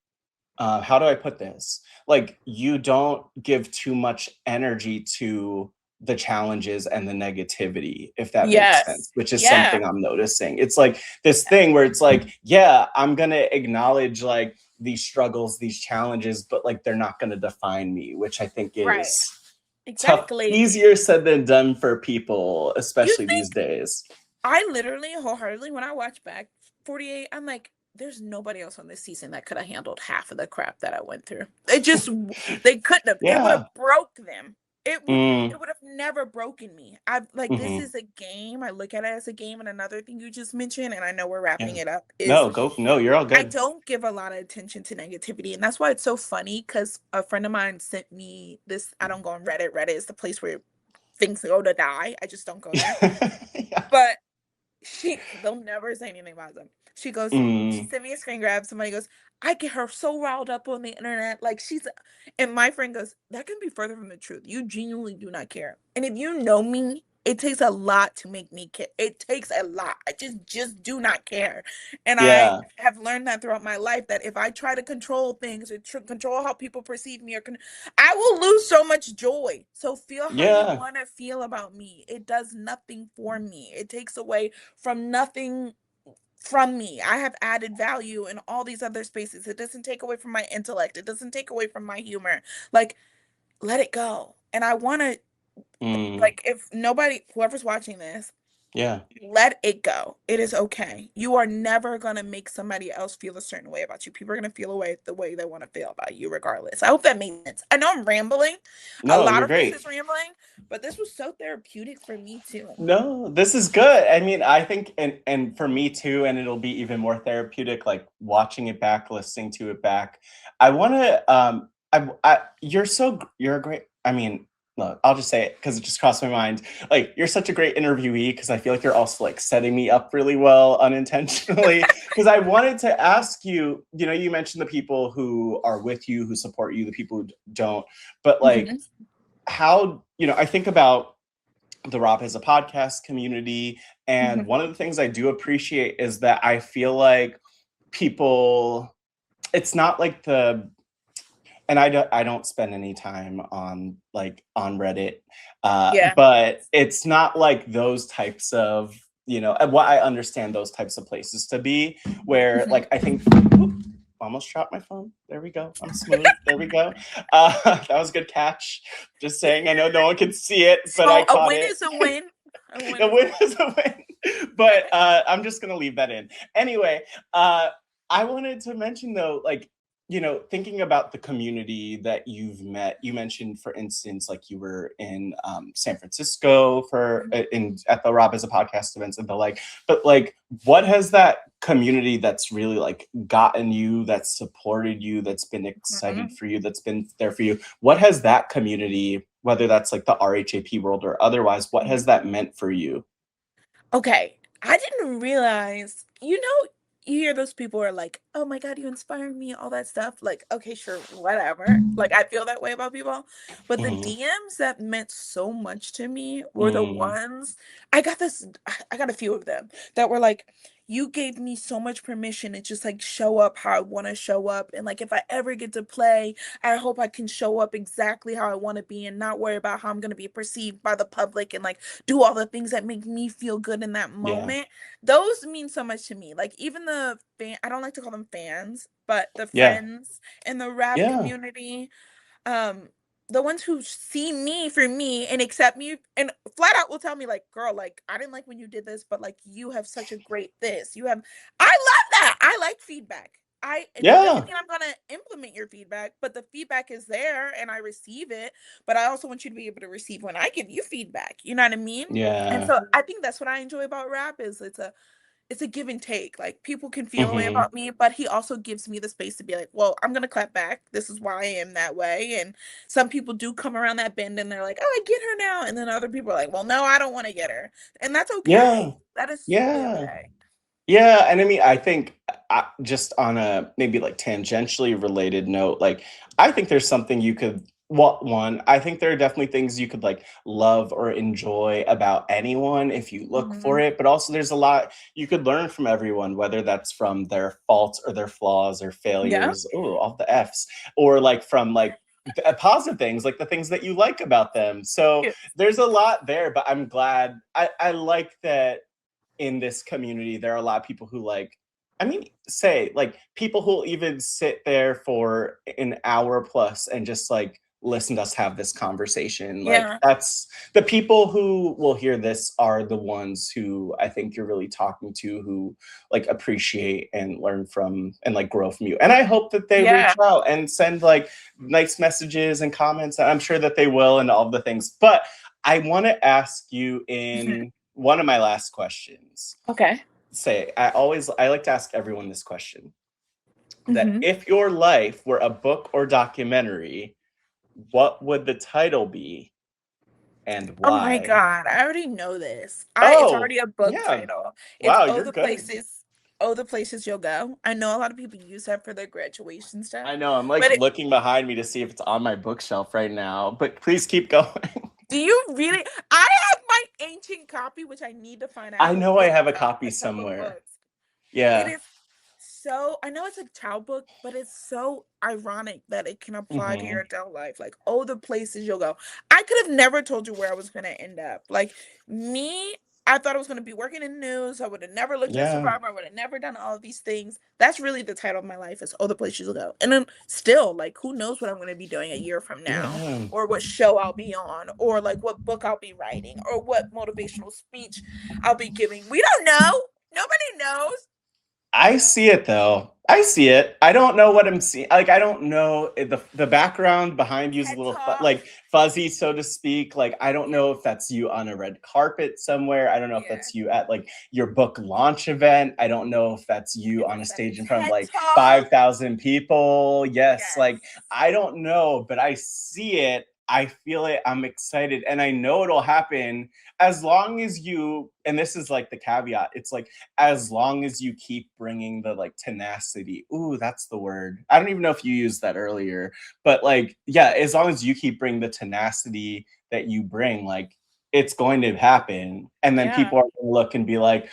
how do I put this? Like you don't give too much energy to the challenges and the negativity, if that makes sense, Yes. which is Yeah. something I'm noticing. It's like this thing where it's like, yeah, I'm going to acknowledge like these struggles, these challenges, but like they're not going to define me, which I think Right. is tough, Exactly. easier said than done for people, You especially these think days. I literally wholeheartedly, when I watch back 48, I'm like, there's nobody else on this season that could have handled half of the crap that I went through. They couldn't have. It would Yeah. have broke them. Mm, It would have never broken me. I've like, this hmm. is a game. I look at it as a game. And another thing you just mentioned, and I know we're wrapping Yeah. it up, is No, go. No, you're all I good. don't give a lot of attention to negativity. And that's why it's so funny, because a friend of mine sent me this. I don't go on Reddit. Reddit is the place where things go to die. I just don't go there. Yeah. But they'll never say anything about them. She Mm, sent me a screen grab. Somebody goes, I get her so riled up on the internet. Like, and my friend goes, that can be further from the truth. You genuinely do not care. And if you know me, it takes a lot to make me care. It takes a lot. I just do not care. And I yeah. have learned that throughout my life, that if I try to control things or control how people perceive me, I will lose so much joy. So feel how you Yeah. want to feel about me. It does nothing for me. It takes away from nothing from me. I have added value in all these other spaces. It doesn't take away from my intellect. It doesn't take away from my humor. Like, let it go. And I want to, Mm, like, if whoever's watching this, yeah. let it go. It is okay. You are never going to make somebody else feel a certain way about you. People are going to feel the way they want to feel about you, regardless. I hope that makes sense. I know I'm rambling. A No, lot you're of this great. is rambling, but this was so therapeutic for me too. No, this is good. I mean, I think and for me too, and it'll be even more therapeutic, like watching it back, listening to it back. I want to you're a great, I mean, look, I'll just say it because it just crossed my mind. Like, you're such a great interviewee because I feel like you're also like setting me up really well unintentionally. Because I wanted to ask you, you mentioned the people who are with you, who support you, the people who don't, but like Mhm. how, I think about the RHAP as a podcast community. And Mhm. one of the things I do appreciate is that I feel like people it's not like and I don't spend any time on Reddit, Yeah. but it's not like those types of, what I understand those types of places to be, where Mhm. like I think, oop, almost dropped my phone. There we go. I'm smooth. There we go. That was a good catch. Just saying. I know no one can see it, but I So a caught win it. is a win. A win A is a win win. is a win. But I'm just gonna leave that in. Anyway, I wanted to mention though, like, thinking about the community that you've met. You mentioned, for instance, like you were in San Francisco for at the RHAP as a podcast events and the like. But like, what has that community that's really like gotten you, that's supported you, that's been excited Mhm. for you, that's been there for you? What has that community, whether that's like the RHAP world or otherwise, what has Mhm. that meant for you? Okay, I didn't realize, you hear those people are like, "Oh my God, you inspire me," all that stuff. Like, okay, sure, whatever. Like, I feel that way about people. But the Mhm. DMs that meant so much to me were the Mm, ones I got a few of them that were like, "You gave me so much permission to just like show up how I want to show up. And like, if I ever get to play, I hope I can show up exactly how I want to be and not worry about how I'm going to be perceived by the public and like do all the things that make me feel good in that yeah. moment." Those mean so much to me. Like even the I don't like to call them fans, but the Yeah. friends in the rap Yeah. community, um, the ones who see me for me and accept me and flat out will tell me like, "Girl, like I didn't like when you did this, but like you have such a great this. You have." I love that. I like feedback. It doesn't Yeah. mean I'm gonna implement your feedback, but the feedback is there and I receive it. But I also want you to be able to receive when I give you feedback. You know what I mean? And Yeah. so I think that's what I enjoy about rap is it's a give and take. Like people can feel a way Mhm. about me, but he also gives me the space to be like, well, I'm gonna clap back. This is why I am that way. And some people do come around that bend and they're like, oh, I get her now. And then other people are like, well, no, I don't want to get her. And that's Yeah. okay. That is totally Yeah. okay. Yeah, and I mean, I think just on a maybe like tangentially related note, like I think there's something you could. Well, one, I think there are definitely things you could like love or enjoy about anyone if you look for Hmm. it. But also, there's a lot you could learn from everyone, whether that's from their faults or their flaws or Yeah. failures. Oh, all the Fs, or like from like positive things, like the things that you like about them. So Yeah. there's a lot there. But I'm glad. I like that in this community, there are a lot of people who like, I mean, say like people who'll even sit there for an hour plus and just like listen to us have this conversation. Like Yeah. that's the people who will hear this are the ones who I think you're really talking to, who like appreciate and learn from and like grow from you. And I hope that they reach Yeah. out and send like nice messages and comments. I'm sure that they will and all the things. But I want to ask you Mhm. in one of my last questions. Okay. I like to ask everyone this question, that Hmm. if your life were a book or documentary, what would the title be and Oh my why? God. I already know this. It's Oh, already a book yeah. title. It's Wow, you're good. Oh the places you'll go. I know a lot of people use that for their graduation stuff. I know. I'm like But looking behind me to see if it's on my bookshelf right now, but please keep going. do you really? I have my ancient copy, which I need to find. I I have a know I book have a shelf, copy a shelf of somewhere. books. It Yeah. is so, I know it's a child book, but it's so ironic that it can apply to Hmm. your adult life. Like, oh, the places you'll go. I could have never told you where I was going to end up. Like, me, I thought I was going to be working in news. I would have never looked at Yeah. Survivor. I would have never done all of these things. That's really the title of my life is Oh, the Places You'll Go. And then still, like, who knows what I'm going to be doing a year from now, Yeah. or what show I'll be on, or like what book I'll be writing, or what motivational speech I'll be giving. We don't know. Nobody knows. I So, see it though. I see it. I don't know what I'm seeing. Like I don't know the background behind you is a TED little Talks. like fuzzy, so to speak. Like I don't Yeah. know if that's you on a red carpet somewhere. I don't know if Yeah. that's you at like your book launch event. I don't know if that's you If on a it's at a stage in front of TED like Talk. 5,000 people. Yes, Yes. like I don't know, but I see it. I feel it. I'm excited, and I know it'll happen as long as you. And this is like the caveat. It's like as long as you keep bringing the like tenacity. Ooh, that's the word. I don't even know if you used that earlier, but like, yeah, as long as you keep bringing the tenacity that you bring, like it's going to happen. And then Yeah. people are going to look and be like,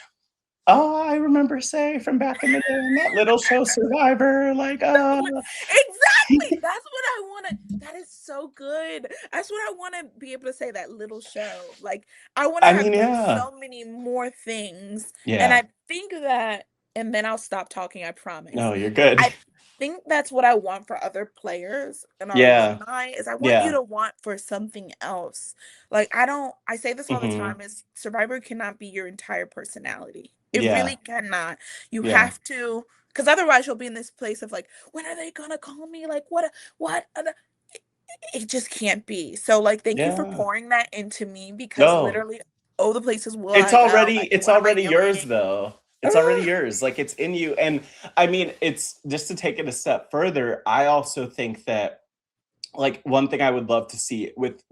Oh, I remember Say from back in the day on that little show Survivor, like, Exactly. That's what I want to. That is so good. That's what I want to be able to say. That little show. Like I want to I have mean, done yeah. so many more things, and Yeah. I think that. And then I'll stop talking. I promise. No, you're good. I think that's what I want for other players and our Yeah. alumni. Is I want you Yeah. to want for something else. Like I don't. I say this all the Mhm. time. Is Survivor cannot be your entire personality. It Yeah. really cannot. You Yeah. have to, because otherwise you'll be in this place of like, when are they gonna call me? Like, what? It just can't be. So, like, thank you for Yeah. pouring that into me because No. literally, all the places will It's I go? already Like, it's what am I already yours doing? though. It's already Ugh. yours. Like it's in you. And I mean, it's just to take it a step further, I also think that like one thing I would love to see with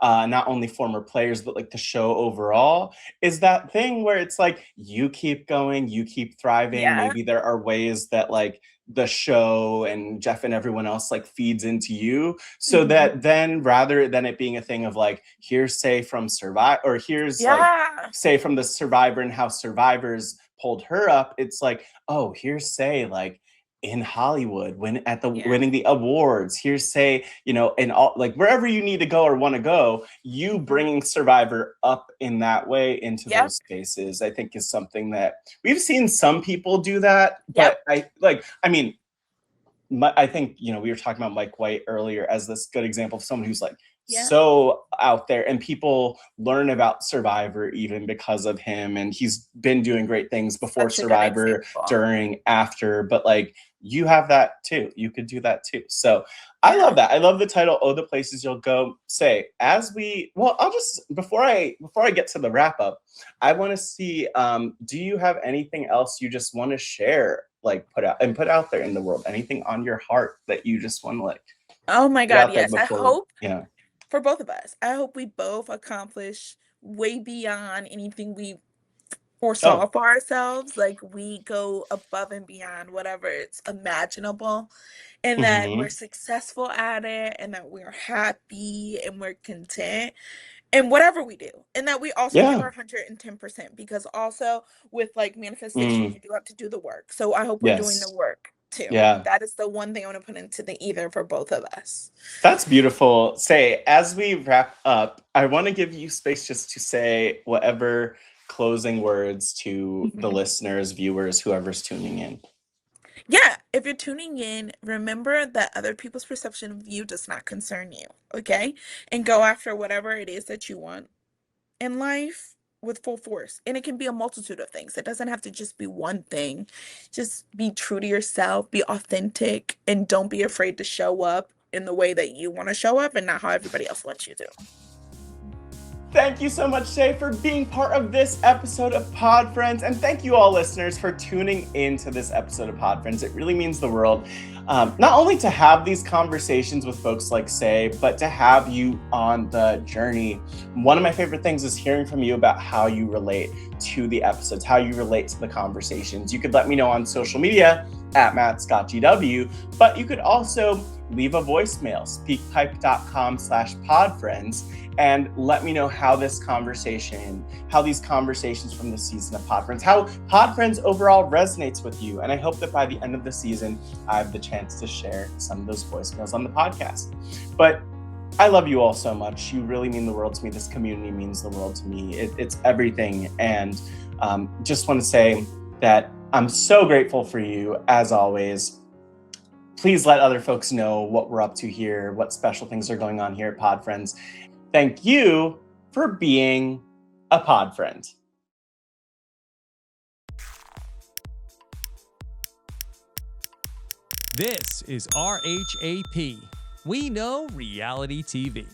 not only former players but like the show overall is that thing where it's like you keep going, you keep thriving. Yeah. Maybe there are ways that like the show and Jeff and everyone else like feeds into you so Mhm. that then rather than it being a thing of like here's Say from Survive or here's like Yeah. Say from the Survivor and how survivors pulled her up, it's like, oh, here's Say like in Hollywood, Yeah. winning the awards. Here's Say, in all like wherever you need to go or want to go, you Mhm. bringing Survivor up in that way into Yep. those spaces, I think is something that we've seen some people do that, Yep. but I mean, I think we were talking about Mike White earlier as this good example of someone who's like Yeah. so out there, and people learn about Survivor even because of him, and he's been doing great things before Such a good Survivor, example. during, after, but like you have that too. You could do that too. So I Yeah. love that. I love the title, Oh, the Places You'll Go. Say, I'll just before I get to the wrap up, I want to see do you have anything else you just want to share, like put out there in the world? Anything on your heart that you just want to like Oh my get God, out there yes. I before? hope Yeah. for both of us. I hope we both accomplish way beyond anything we foresaw Oh. for ourselves. Like we go above and beyond whatever it's imaginable, and that we're Hmm. successful at it, and that we're happy and we're content in whatever we do, and that we also give Yeah. our 110%, because also with like manifestation, Mm. you do have to do the work. So I hope we're doing the Yes. work too. Yeah. That is the one thing I want to put into the ether for both of us. That's beautiful. Say, as we wrap up, I want to give you space just to say whatever closing words to the Mhm. listeners, viewers, whoever's tuning in. Yeah, if you're tuning in, remember that other people's perception of you does not concern you, okay? And go after whatever it is that you want in life with full force. And it can be a multitude of things. It doesn't have to just be one thing. Just be true to yourself, be authentic, and don't be afraid to show up in the way that you want to show up and not how everybody else wants you to. Thank you so much, Shay, for being part of this episode of Pod Friends. And thank you all listeners for tuning into this episode of Pod Friends. It really means the world. Not only to have these conversations with folks like Say, but to have you on the journey. One of my favorite things is hearing from you about how you relate to the episodes, how you relate to the conversations. You could let me know on social media at MattScottGW, but you could also leave a voicemail, speakpipe.com/podfriends, and let me know how these conversations from the season of Pod Friends, how Pod Friends overall resonates with you. And I hope that by the end of the season, I have the chance to share some of those voicemails on the podcast. But I love you all so much. You really mean the world to me. This community means the world to me. It's everything. And just want to say that I'm so grateful for you, as always. Please let other folks know what we're up to here, what special things are going on here at Pod Friends. Thank you for being a Pod Friend. This is RHAP. We know reality TV.